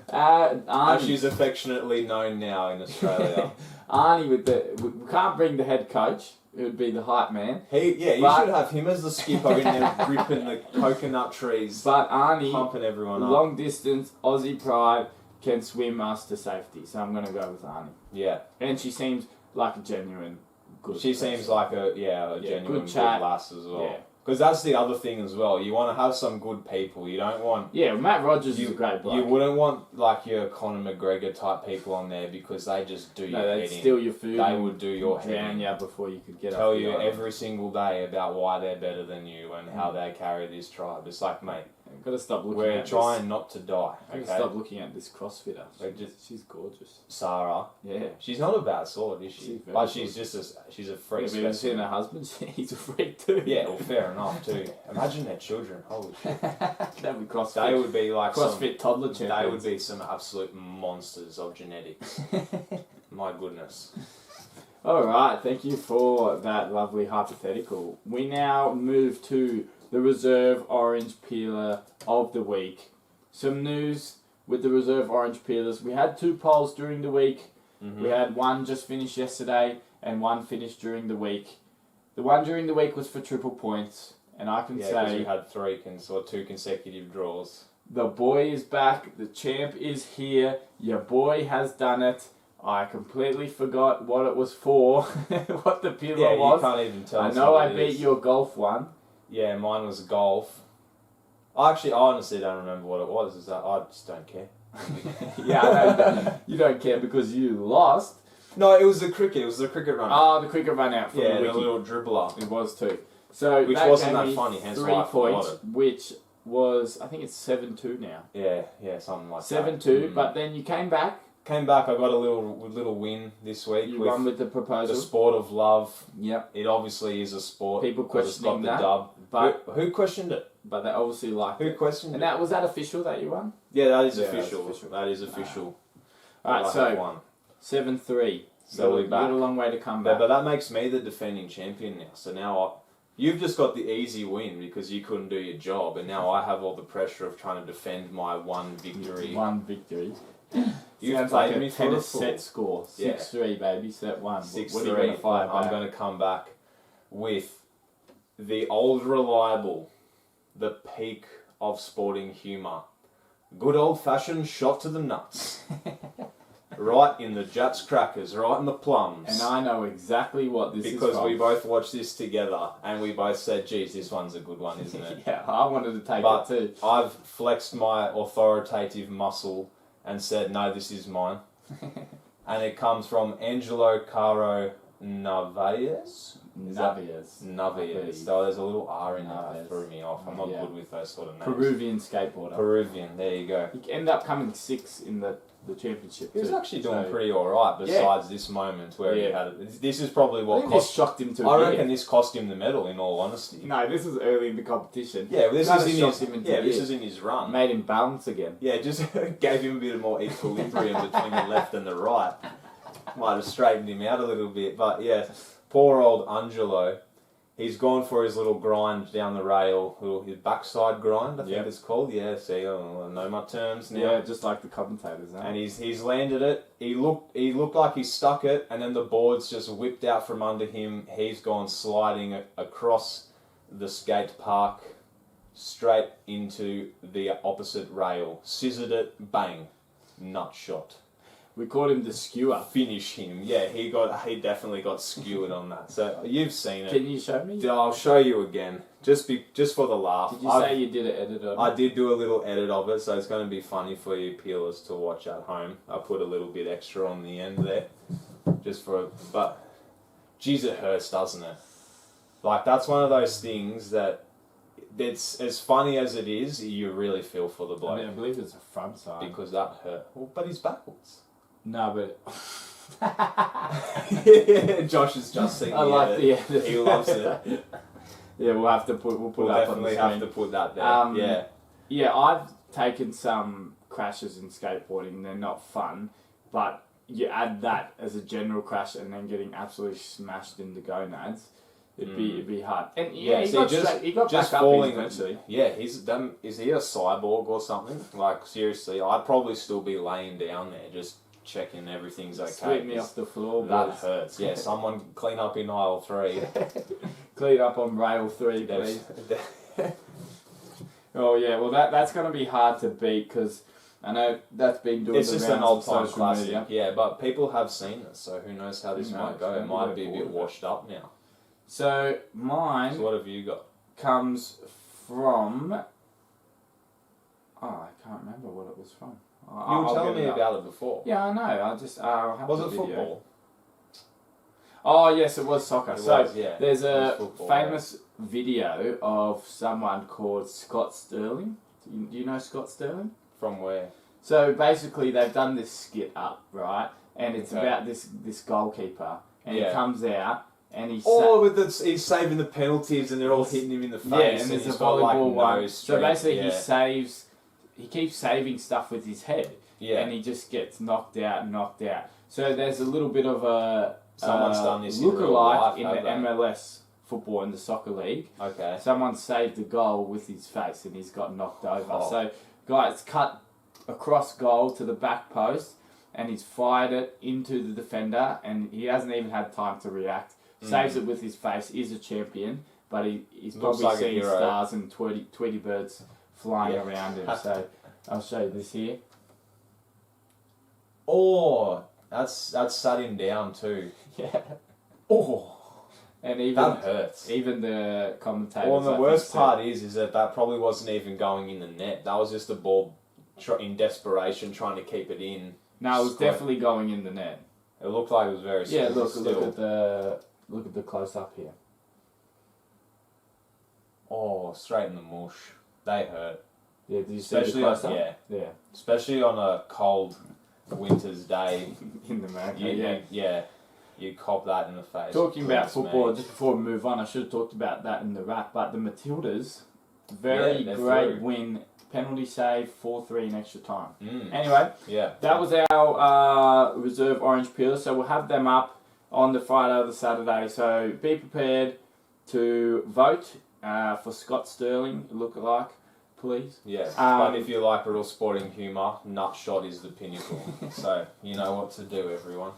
Arnie. She's affectionately known now in Australia. Arnie we can't bring the head coach. It would be the hype man. You should have him as the skipper in there ripping the coconut trees. But Arnie, pumping everyone up. Long distance, Aussie pride, can swim us to safety. So I'm going to go with Arnie. Yeah. And she seems like a genuine good She person. seems like a genuine good good chat. lass as well. Yeah. Because that's the other thing as well. You want to have some good people. You don't want... Yeah, Matt Rogers is a great bloke. You wouldn't want like your Conor McGregor type people on there because they just do your head they'd in. steal your food. They would do your head drown in. you before you could get Tell off the you island. every single day about why they're better than you and how they carry this tribe. It's like, mate, I've got to stop looking we're at trying not to die. I've got to Okay, stop looking at this CrossFitter. She's gorgeous. Sarah. Yeah. She's not a bad sword, is she? She's very But good. she's just she's a freak Have you ever seen specimen. her husband? He's a freak too. Yeah, well, fair enough too. Imagine their children. Holy shit. That'd be CrossFit. They would be like CrossFit toddler They champions. would be some absolute monsters of genetics. My goodness. Alright, thank you for that lovely hypothetical. We now move to the reserve orange peeler of the week. Some news with the reserve orange peelers. We had 2 polls during the week. We had one just finished yesterday and one finished during the week. The one during the week was for triple points, and I can Yeah, because say we had 2 consecutive draws. the boy is back, the champ is here, your boy has done it. I completely forgot what it was for, what the peeler Yeah, you was. can't even tell I us know what I it beat is. your golf one. Yeah, mine was golf. I honestly don't remember what it was. Is that I just don't care. Yeah, I know, you don't care because you lost. No, it was the cricket. It was the cricket run. Oh, the cricket run out from yeah, the the wiki. little dribbler. It was too. So Which that wasn't gave that me funny, hence 3 why I forgot points, it. which was, I think it's 7-2 now. Yeah, something like 7-2, that. but then you came back. Came back. I got a little win this week. You won with the proposal. the sport of love. Yep. It obviously is a sport. People because it's got questioning the that, dub. but Who questioned it? they obviously liked Who it. questioned And it? that was that official that you won? Yeah, that is Yeah, that's official. official. That is official. Alright, I so have won. 7-3. So we're you back. got a long way to come But back. that makes me the defending champion now. So now you've just got the easy win because you couldn't do your job, and now I have all the pressure of trying to defend my one victory. One victory. You've Sounds played like me a for a tennis fool. set score. Yeah. 6-3, baby. Set 1. 6-3. What are you going to fire I'm back? going to come back with the old reliable, the peak of sporting humour. Good old fashioned shot to the nuts. Right in the Jats crackers, right in the plums. And I know exactly what this is because from. we both watched this together and we both said, geez, this one's a good one, isn't it? Yeah, I wanted to take But it too. I've flexed my authoritative muscle and said, no, this is mine. And it comes from Angelo Caro Navarez. Navias. Navarez. So there's a little R in there that Navarez. threw me off. I'm not Yeah. good with those sort of names. Peruvian skateboarder. Peruvian, there you go. He ended up coming 6 in the championship He was too. actually doing So, pretty alright besides this moment where he Yeah. had it. This is probably I what think this cost... shocked him to I a reckon year. this cost him the medal, in all honesty. No, this was early in the competition. Yeah, well, this Kinda is in shocked his... him into Yeah, this gear. is in his run. Made him balance again. Yeah, just gave him a bit more equilibrium between the left and the right. Might have straightened him out a little bit, but yeah, poor old Angelo. He's gone for his little grind down the rail, his backside grind, I think Yep. it's called. Yeah, see, I know my terms now. Yeah, just like the commentators. Huh? And he's landed it. He looked like he stuck it, and then the board's just whipped out from under him. He's gone sliding across the skate park, straight into the opposite rail. Scissored it, bang, nut shot. We called him the skewer. Finish him. Yeah, he definitely got skewered on that. So you've seen it. Can you show me? I'll show you again, just for the laugh. Did you say you did an edit on I it? did do a little edit of it, so it's going to be funny for you peelers to watch at home. I put a little bit extra on the end there, but geez, it hurts, doesn't it? Like, that's one of those things that it's as funny as it is. You really feel for the I bloke mean, I believe it's a front side. because that hurt. Well, but he's backwards. No, but Josh has just seen. I like the edit. He loves it. Yeah, we'll put We'll it up on the definitely screen. have to put that there. Yeah. Yeah, I've taken some crashes in skateboarding. They're not fun, but you add that as a general crash and then getting absolutely smashed in the gonads, it'd be hard. And yeah, he got just back falling up eventually. Yeah, he's done. Is he a cyborg or something? Like seriously, I'd probably still be laying down there just checking everything's okay. Sweep me off the floor. That boys. hurts. Yeah, someone clean up in aisle 3. Clean up on rail 3, please. Oh yeah, well that's going to be hard to beat because I know that's been doing. It's the just an rounds old on time social classic. media. Yeah, but people have seen it, so who knows how this Who might knows? go. It Maybe might they're be a bored bit of it. washed up now. So mine So what have you got? comes from. Oh, I can't remember what it was from. You were telling me about it before. Yeah, I know. I'll have Was the it video. football? Oh yes, it was soccer. It So was, yeah. there's It was a football, famous video of someone called Scott Sterling. Do you know Scott Sterling? From where? So basically, they've done this skit up, right? And it's Okay. about this goalkeeper, and he Yeah. comes out and he's He's saving the penalties and they're all hitting him in the face. and there's a he's got, volleyball like, one. no So strength, basically, he keeps saving stuff with his head, Yeah. and he just gets knocked out. So there's a little bit of a Someone's done this in real lookalike life, in have the they? MLS football in the soccer league. Okay. Someone saved the goal with his face, and he's got knocked over. Oh. So guys cut across goal to the back post, and he's fired it into the defender, and he hasn't even had time to react. Saves it with his face. Is a champion, but he's Looks probably like a seen hero. stars and Tweety birds flying Yeah. around him. So I'll show you this here. Oh, that's sat him down too. Yeah, Oh, and even that hurts. the commentators. Well, and I the think, worst said- part is that probably wasn't even going in the net. That was just the ball in desperation trying to keep it in. No, it was Square. definitely going in the net. It looked like it was very Yeah, look still. at the close up here. Oh, straight in the mush. They hurt. Yeah, did you Especially see the close on, up? yeah, Yeah, especially on a cold winter's day. in the America. Yeah, you cop that in the face. Talking about Goodness football, me. just before we move on, I should have talked about that in the wrap. But the Matildas, very Yeah, they're great through. win, penalty save, 4-3 in extra time. Mm. Anyway, Yeah. that was our reserve orange peelers. So we'll have them up on the Friday or the Saturday. So be prepared to vote for Scott Sterling lookalike, please. Yeah, Um, but if you like real sporting humour, Nutshot is the pinnacle. So you know what to do, everyone.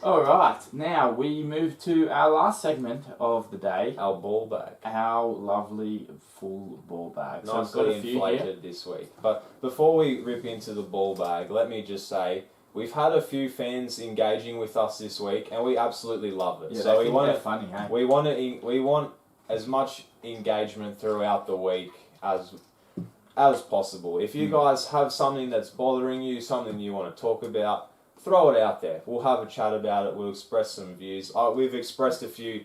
All right, now we move to our last segment of the day. Our ball bag. Our lovely full ball bag. So I've got Nicely a few here. inflated this week. But before we rip into the ball bag, let me just say we've had a few fans engaging with us this week, and we absolutely love it. Yeah, so they we think want they're to funny, hey? we want as much engagement throughout the week as possible. If you guys have something that's bothering you, something you want to talk about, throw it out there. We'll have a chat about it. We'll express some views. We've expressed a few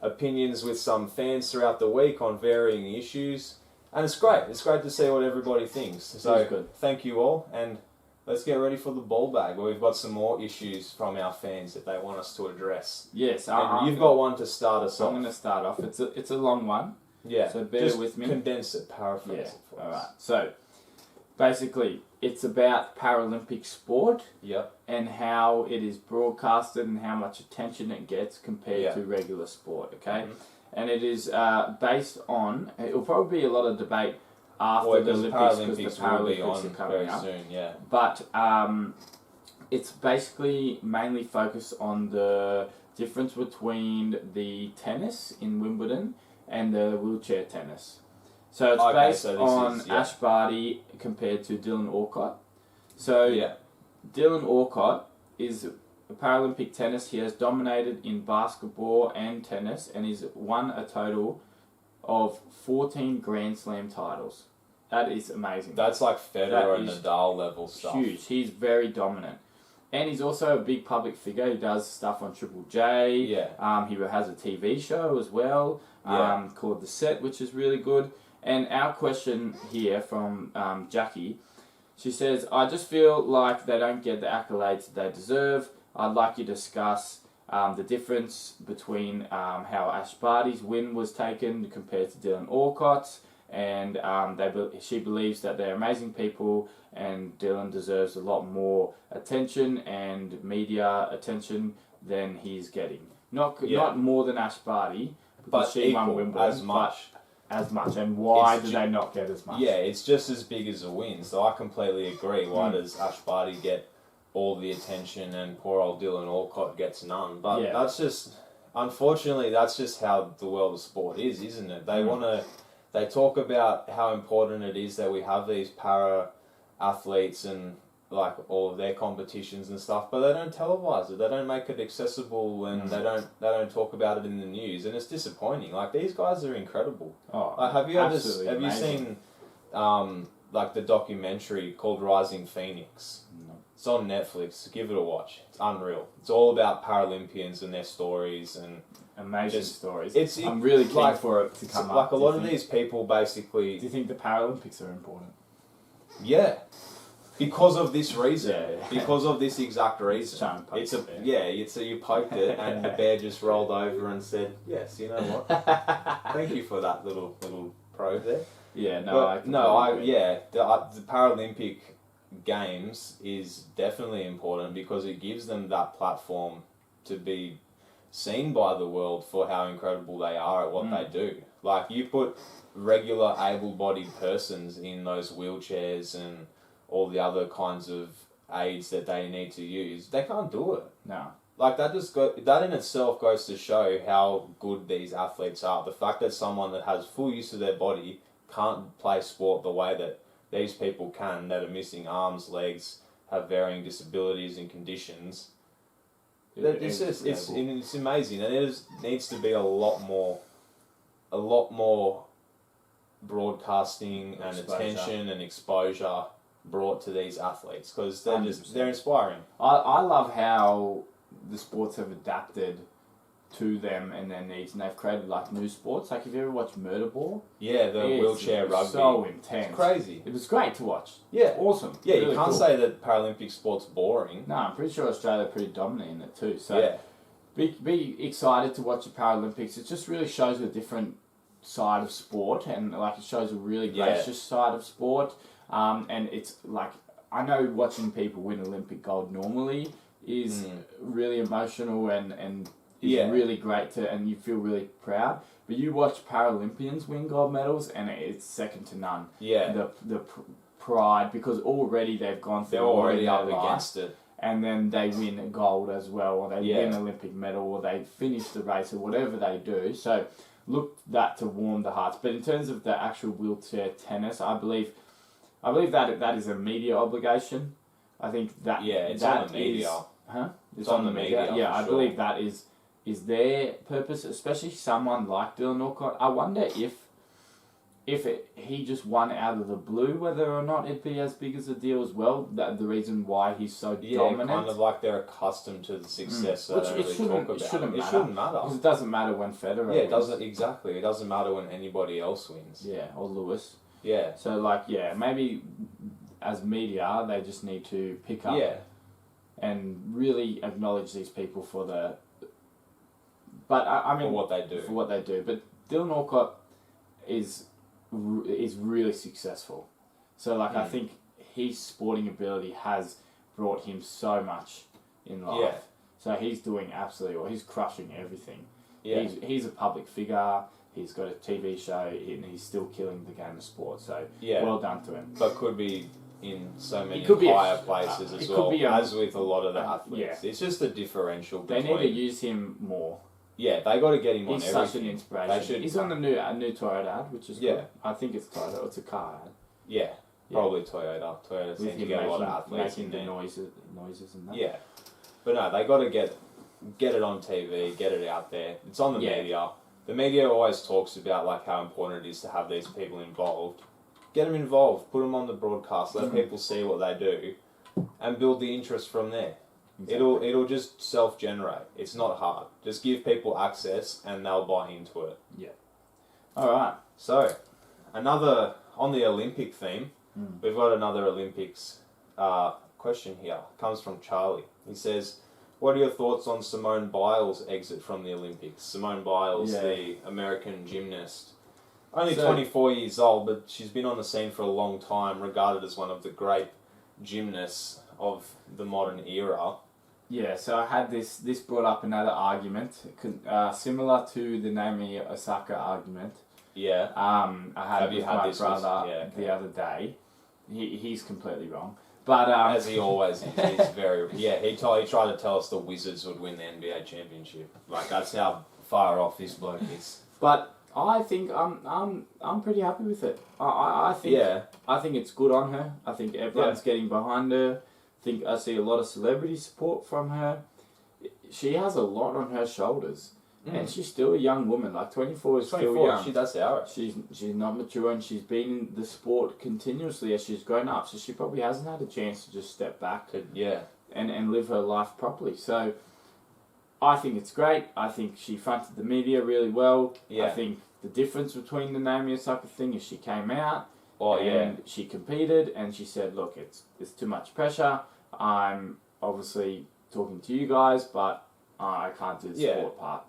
opinions with some fans throughout the week on varying issues, and it's great. It's great to see what everybody thinks. So is good. thank you all, and let's get ready for the ball bag, where we've got some more issues from our fans that they want us to address. Yes, And you've got one to start us I'm off. going to start off. It's a long one. Yeah, So bear just with me. Condense it, paraphrase Yeah. it for All us. right. So basically, it's about Paralympic sport Yep. and how it is broadcasted and how much attention it gets compared Yeah. to regular sport. Okay, Mhm. and it is based on. It'll probably be a lot of debate after Well, the because Olympics Paralympics because the will be Paralympics on are coming very up. soon. Yeah. But it's basically mainly focused on the difference between the tennis in Wimbledon and the wheelchair tennis. So it's Okay, based so this on is- yeah. Ash Barty compared to Dylan Alcott. So Yeah. Dylan Alcott is a Paralympic tennis. He has dominated in basketball and tennis, and he's won a total of 14 Grand Slam titles. That is amazing. That's like Federer That and is Nadal level stuff. Huge. He's very dominant. And he's also a big public figure. He does stuff on Triple J. Yeah. He has a TV show as well Yeah. called The Set, which is really good. And our question here from Jackie, she says, I just feel like they don't get the accolades they deserve. I'd like you to discuss the difference between how Ash Barty's win was taken compared to Dylan Alcott's, and she believes that they're amazing people, and Dylan deserves a lot more attention and media attention than he's getting. Not more than Ash Barty, because she won Wimbledon, as much. As much. And why do they not get as much? Yeah, it's just as big as a win. So I completely agree. Why does Ash Barty get all the attention and poor old Dylan Alcott gets none? But that's just, unfortunately, that's just how the world of sport is, isn't it? They talk about how important it is that we have these para athletes and like all of their competitions and stuff, but they don't televise it. They don't make it accessible, and they don't talk about it in the news, and it's disappointing. Like, these guys are incredible. Oh, have you seen like the documentary called Rising Phoenix? No. It's on Netflix. Give it a watch. It's unreal. It's all about Paralympians and their stories and amazing stories. I'm really keen for it to come up. Like, a lot of these people basically. Do you think the Paralympics are important? Yeah. Because of this reason. Yeah. Because of this exact reason. You poked it and the bear just rolled over and said, yes, you know what? Thank you for that little probe there. Yeah, the Paralympic Games is definitely important because it gives them that platform to be seen by the world for how incredible they are at what they do. Like, you put regular able-bodied persons in those wheelchairs and all the other kinds of aids that they need to use, they can't do it. No. Like, that in itself goes to show how good these athletes are. The fact that someone that has full use of their body can't play sport the way that these people can, that are missing arms, legs, have varying disabilities and conditions. It's amazing, and it needs to be a lot more broadcasting and attention and exposure brought to these athletes, because they're inspiring. I love how the sports have adapted to them and their needs, and they've created like new sports. Like, have you ever watched Murder Ball? Yeah, the wheelchair rugby. So intense. It's crazy. It was great to watch. Yeah. Awesome. Yeah, really you can't say that Paralympic sport's boring. No, I'm pretty sure Australia are pretty dominant in it too. So be excited to watch the Paralympics. It just really shows a different side of sport, and like, it shows a really gracious side of sport. And it's like, I know watching people win Olympic gold normally is really emotional and is really great and you feel really proud. But you watch Paralympians win gold medals and it's second to none. Yeah. The pride, because already they've gone through. They're already up against it. And then they win gold as well, or they win an Olympic medal, or they finish the race, or whatever they do. So look that to warm the hearts. But in terms of the actual wheelchair tennis, I believe that is a media obligation. I think that it's that on the media. It's on the media. Yeah, I sure. believe that is their purpose, especially someone like Dylan Alcott. I wonder if he just won out of the blue, whether or not it'd be as big as a deal as well. The reason why he's so dominant. Kind of like they're accustomed to the success. So It shouldn't matter. Because it doesn't matter when Federer wins. It doesn't, exactly. It doesn't matter when anybody else wins. Yeah, or Lewis. Yeah. So, like, maybe as media, they just need to pick up and really acknowledge these people for the... But, I mean... For what they do. For what they do. But Dylan Alcott is really successful. So, like, I think his sporting ability has brought him so much in life. Yeah. So he's doing absolutely well. He's crushing everything. Yeah. He's a public figure. He's got a TV show, and he's still killing the game of sport. So well done to him. But could be in so many higher places as well, as with a lot of the athletes. It's just a differential between... They need to use him more. Yeah, they got to get him on everything. He's such an inspiration. He's on the new Toyota ad, which is good. I think it's Toyota. It's a car ad. Yeah, probably Toyota. Toyota seems to get a lot of athletes making in the there. noises and that. Yeah, but no, they got to get it on TV, get it out there. It's on the media. The media always talks about like how important it is to have these people involved. Get them involved. Put them on the broadcast. Let people see what they do, and build the interest from there. Exactly. It'll just self-generate. It's not hard. Just give people access and they'll buy into it. Yeah. All right. So, another on the Olympic theme. We've got another Olympics question here. Comes from Charlie. He says, "What are your thoughts on Simone Biles' exit from the Olympics?" Simone Biles, the American gymnast, only 24 years old, but she's been on the scene for a long time, regarded as one of the great gymnasts of the modern era. Yeah, so I had this brought up another argument, similar to the Naomi Osaka argument. Yeah. I had it with my brother the other day. He's completely wrong. But as he always is, he's very he tried to tell us the Wizards would win the NBA championship. Like, that's how far off this bloke is. But I think I'm pretty happy with it. I think it's good on her. I think everyone's getting behind her. I see a lot of celebrity support from her. She has a lot on her shoulders. And she's still a young woman. Like, 24 is 24, still young. She does our age. She's not mature, and she's been in the sport continuously as she's grown up. So she probably hasn't had a chance to just step back and live her life properly. So I think it's great. I think she fronted the media really well. I think the difference between the Naomi Osaka thing is she came out and she competed, and she said, "Look, it's too much pressure. I'm obviously talking to you guys, but I can't do the sport part."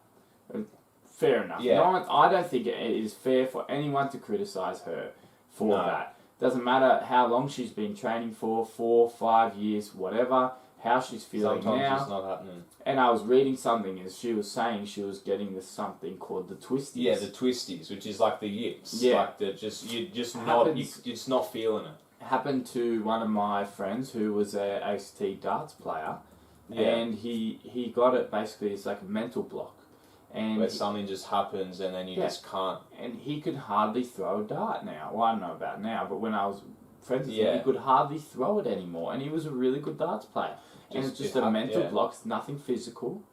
Fair enough. Yeah. I don't think it is fair for anyone to criticise her for that. Doesn't matter how long she's been training for, 4, 5 years, whatever, how she's feeling Sometimes now. it's not happening. And I was reading something, as she was saying she was getting this something called the twisties. Yeah, the twisties, which is like the yips. Yeah. Like you're just not feeling it. Happened to one of my friends who was a ACT darts player, and he got it basically as like a mental block. And where something just happens and then you just can't. And he could hardly throw a dart now. Well, I don't know about now, but when I was friends with him, he could hardly throw it anymore. And he was a really good darts player. And it's just a mental block. It's nothing physical.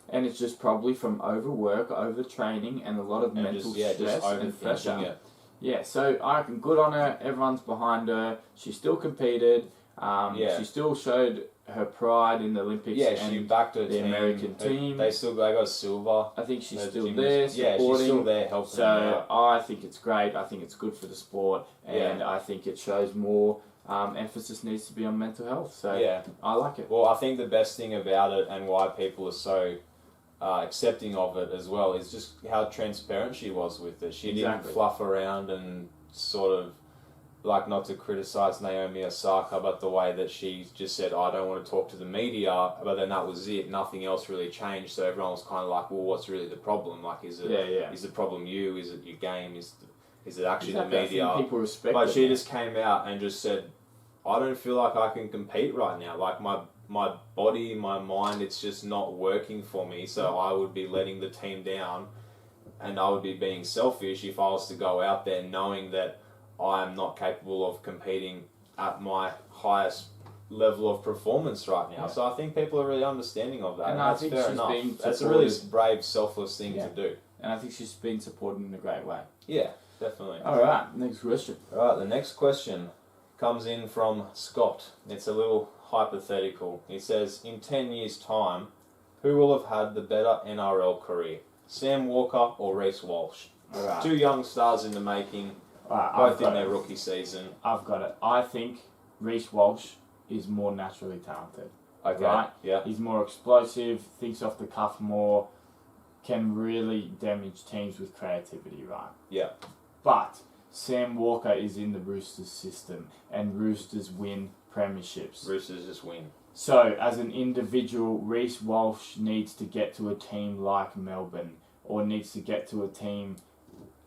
And it's just probably from overwork, overtraining, and a lot of mental stress and pressure. Yeah, so I reckon good on her. Everyone's behind her. She still competed. She still showed her pride in the Olympics. Yeah, she backed her the team. American team. They got silver. I think she's still there supporting. Yeah, she's still there helping them out. I think it's great. I think it's good for the sport, and I think it shows more emphasis needs to be on mental health. So I like it. Well, I think the best thing about it and why people are so accepting of it as well is just how transparent she was with it. She didn't fluff around and sort of, like, not to criticise Naomi Osaka, but the way that she just said, "I don't want to talk to the media," but then that was it. Nothing else really changed. So everyone was kind of like, "Well, what's really the problem? Like, is it is the problem you? Is it your game? Is it actually the media?" People respect but it, she just came out and just said, "I don't feel like I can compete right now. Like, my body, my mind, it's just not working for me. So I would be letting the team down, and I would be being selfish if I was to go out there knowing that I'm not capable of competing at my highest level of performance right now." So I think people are really understanding of that. And I that's think fair she's enough. been That's a really brave, selfless thing to do. And I think she's been supported in a great way. Yeah, definitely. Alright, next question. Alright, the next question comes in from Scott. It's a little hypothetical. He says, in 10 years' time, who will have had the better NRL career? Sam Walker or Reece Walsh? Alright. Two young stars in the making. Both in their rookie season. I've got it. I think Reece Walsh is more naturally talented. Okay. Right? Yeah. He's more explosive, thinks off the cuff more, can really damage teams with creativity, right? Yeah. But Sam Walker is in the Roosters system, and Roosters win premierships. Roosters just win. So, as an individual, Reece Walsh needs to get to a team like Melbourne, or needs to get to a team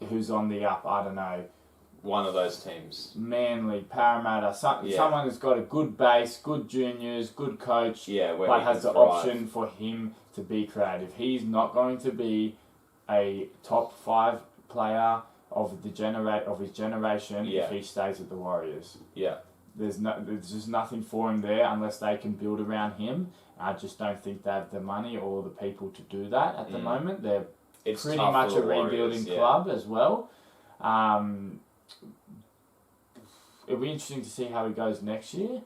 who's on the up, I don't know. One of those teams. Manly, Parramatta, someone who's got a good base, good juniors, good coach, but has the option for him to be creative. He's not going to be a top 5 player of his generation if he stays at the Warriors. Yeah. There's just nothing for him there unless they can build around him. I just don't think they have the money or the people to do that at the moment. It's pretty much a rebuilding club as well. It'll be interesting to see how he goes next year.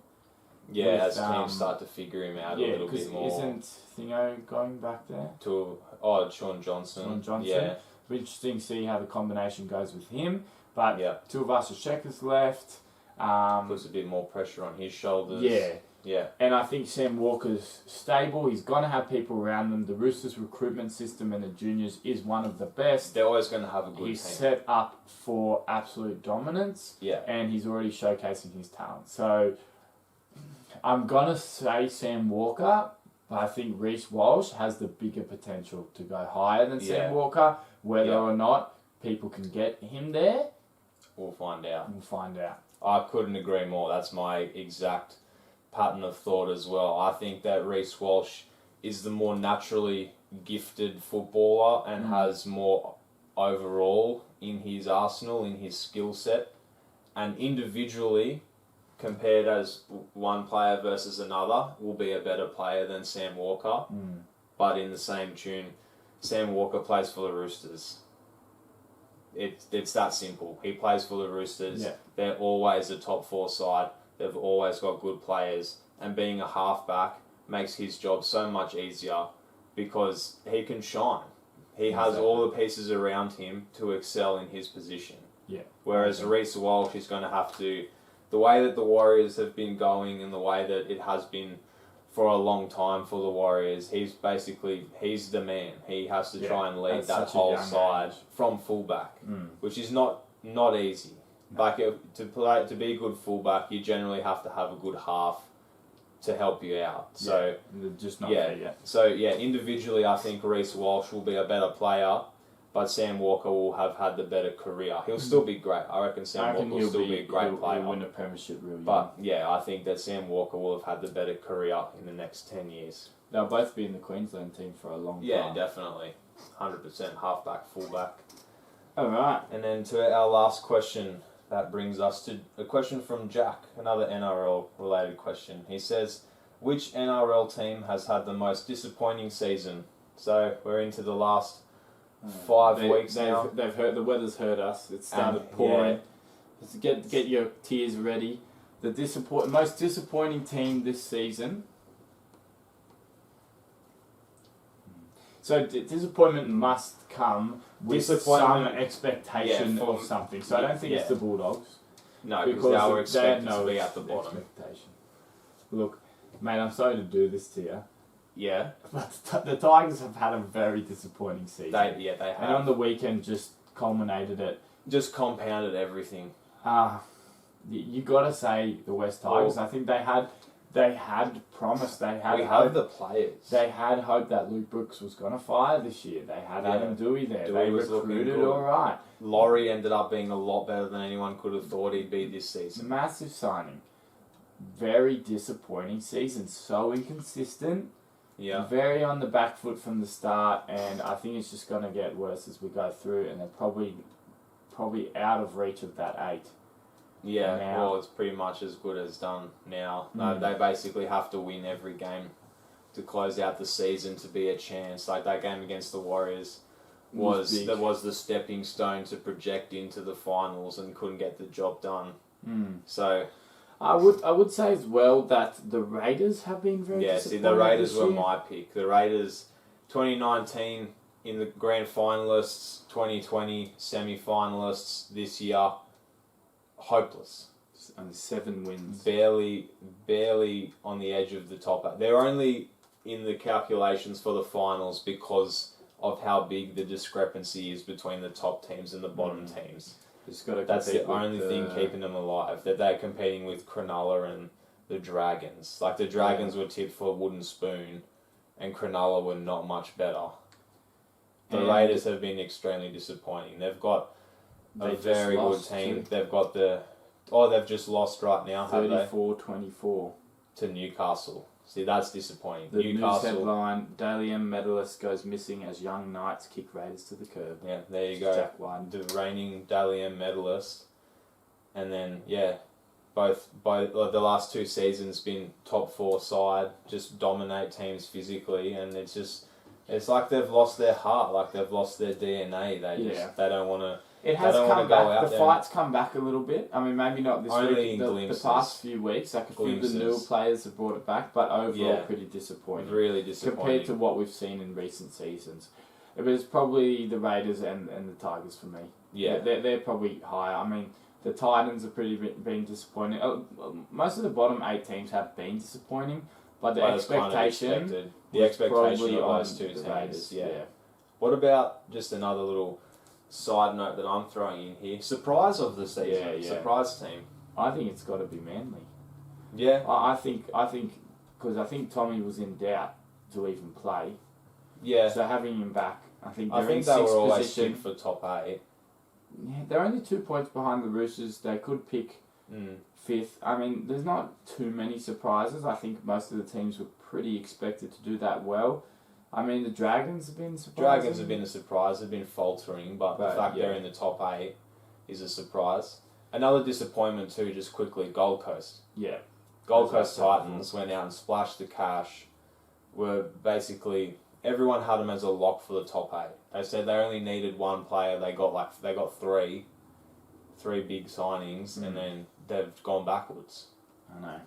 Yeah, as teams start to figure him out a little bit more. Isn't Thingo going back there? Sean Johnson. Yeah. It'll be interesting to see how the combination goes with him. But Yeah. Tuivasa-Shekker's left. Puts a bit more pressure on his shoulders. Yeah. Yeah. And I think Sam Walker's stable. He's going to have people around them. The Roosters recruitment system and the juniors is one of the best. They're always going to have a good He's team. set up for absolute dominance. Yeah. And he's already showcasing his talent. So I'm going to say Sam Walker, but I think Reece Walsh has the bigger potential to go higher than Yeah. Sam Walker. Whether Yeah. or not people can get him there, We'll find out. we'll find out. I couldn't agree more. That's my exact pattern of thought as well. I think that Reece Walsh is the more naturally gifted footballer and has more overall in his arsenal, in his skill set. And individually, compared as one player versus another, will be a better player than Sam Walker. But in the same tune, Sam Walker plays for the Roosters. It's that simple. He plays for the Roosters. Yeah. They're always a top 4 side. They've always got good players. And being a halfback makes his job so much easier because he can shine. He has all the pieces around him to excel in his position. Yeah. Whereas Reece Walsh is going to have to... The way that the Warriors have been going and the way that it has been for a long time for the Warriors, he's the man. He has to try and lead at that such a whole young side age. from fullback, which is not easy. Like to be a good fullback, you generally have to have a good half to help you out. So They're just not yeah, there yet. so individually, I think Reece Walsh will be a better player, but Sam Walker will have had the better career. He'll still be great. I reckon Sam Walker will still be a great player. He'll win a premiership real young. But yeah, I think that Sam Walker will have had the better career in the next 10 years. They'll both be in the Queensland team for a long time. Yeah, definitely. 100% halfback, fullback. Alright. And then to our last question, that brings us to a question from Jack, another NRL related question. He says, which NRL team has had the most disappointing season? So we're into the last 5 weeks now. They've hurt. The weather's hurt us. It started pouring. Just get your tears ready. The most disappointing team this season. So disappointment must come with some expectation of something. So I don't think it's the Bulldogs. No, because they were expected to be at the bottom. Expectation. Look, mate, I'm sorry to do this to you. Yeah. But the Tigers have had a very disappointing season. They have. And on the weekend just culminated it. Just compounded everything. You got to say the West Tigers. I think they had promise. They had We hope. have the players. They had hope that Luke Brooks was going to fire this year. They had Adam Dewey there. Dewey They was looking recruited good. all right. Laurie ended up being a lot better than anyone could have thought he'd be this It's a season. massive signing. Very disappointing season. So inconsistent. Yeah. Very on the back foot from the start, and I think it's just going to get worse as we go through, and they're probably out of reach of that 8. Yeah, now. well, it's pretty much as good as done now. No, they basically have to win every game to close out the season to be a chance. Like that game against the Warriors was the stepping stone to project into the finals and couldn't get the job done. So I would say as well that the Raiders have been very yeah, disappointing. see, the Raiders this were year. my pick. The Raiders, 2019 in the grand finalists, 2020 semi-finalists. This year, hopeless. And 7 wins. Barely on the edge of the top 8. They're only in the calculations for the finals because of how big the discrepancy is between the top teams and the bottom teams. Just got to That's the only thing keeping them alive. That they're competing with Cronulla and the Dragons. Like the Dragons were tipped for a wooden spoon, and Cronulla were not much better. The Raiders have been extremely disappointing. They've got a very good team. They've got they've just lost right now, have they? 34-24. To Newcastle. See, that's disappointing. The news Newcastle. headline, Dally M medalist goes missing as young Knights kick Raiders to the curb. Yeah, there you go. Jack White. The reigning Dally M medalist. And then, both the last 2 seasons been top 4 side, just dominate teams physically, and it's like they've lost their heart, like they've lost their DNA. They don't want to. It has don't wanna come go back. out The there. fight's come back a little bit. I mean, maybe not this Only week. in The glimpses. past few weeks, like a few of the newer players have brought it back, but overall pretty disappointing. Really disappointing. Compared to what we've seen in recent seasons. It was probably the Raiders and the Tigers for me. Yeah. They're probably higher. I mean, the Titans have been disappointing. Most of the bottom 8 teams have been disappointing, but the expectation probably of those two teams. Yeah. What about just another little side note that I'm throwing in here? Surprise of the season. Yeah. Surprise team. I think it's got to be Manly. Yeah. I think because I think Tommy was in doubt to even play. Yeah. So having him back, I think they're I think in they sixth were always position. picked for top 8. Yeah, they're only 2 points behind the Roosters. They could pick 5th. I mean, there's not too many surprises. I think most of the teams were pretty expected to do that well. I mean, the Dragons have been surprising. Dragons have been a surprise. They've been faltering, but the fact they're in the top 8 is a surprise. Another disappointment too, just quickly, Gold Coast. Yeah. Gold Coast Titans went out and splashed the cash. Were basically everyone had them as a lock for the top 8. They said they only needed one player. They got three big signings, and then they've gone backwards. I know.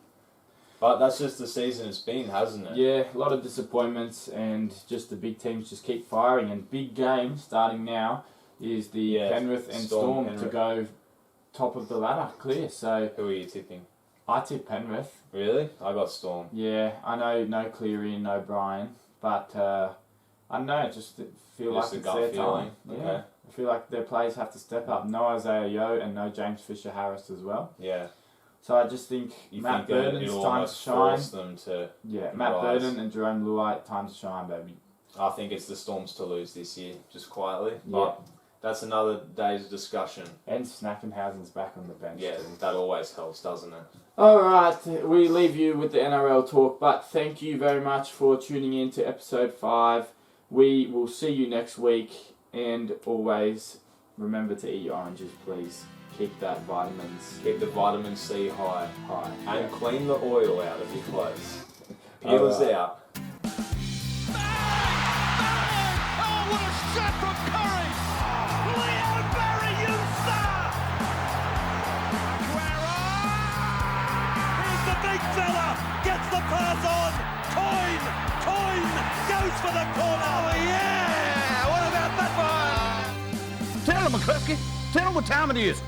But that's just the season it's been, hasn't it? Yeah, a lot of disappointments, and just the big teams just keep firing. And big game starting now is the Penrith and Storm to go top of the ladder, clear. So who are you tipping? I tip Penrith. Really? I got Storm. Yeah, I know no Cleary and no Bryan, but I don't know, just feel like it's their time. Yeah. Okay. I feel like their players have to step up. No Isaiah Yeo and no James Fisher-Harris as well. Yeah. So I just think Matt Burton's time to shine. Force them to Matt Burton and Jerome Luai, time to shine, baby. I think it's the Storms to lose this year, just quietly. But that's another day's discussion. And Snackenhausen's back on the bench. Yeah, that always helps, doesn't it? Alright, we leave you with the NRL talk, but thank you very much for tuning in to episode 5. We will see you next week, and always remember to eat your oranges, please. Keep that vitamins. Keep the vitamin C high. And clean the oil out of your clothes. Peelers out. Oh, what a shot from Curry! Leon Barry, you star! Guerra! Here's the big fella! Gets the pass on! Coin! Goes for the corner! Oh, yeah! What about that one? Tell him, McCluskey. Tell him what time it is.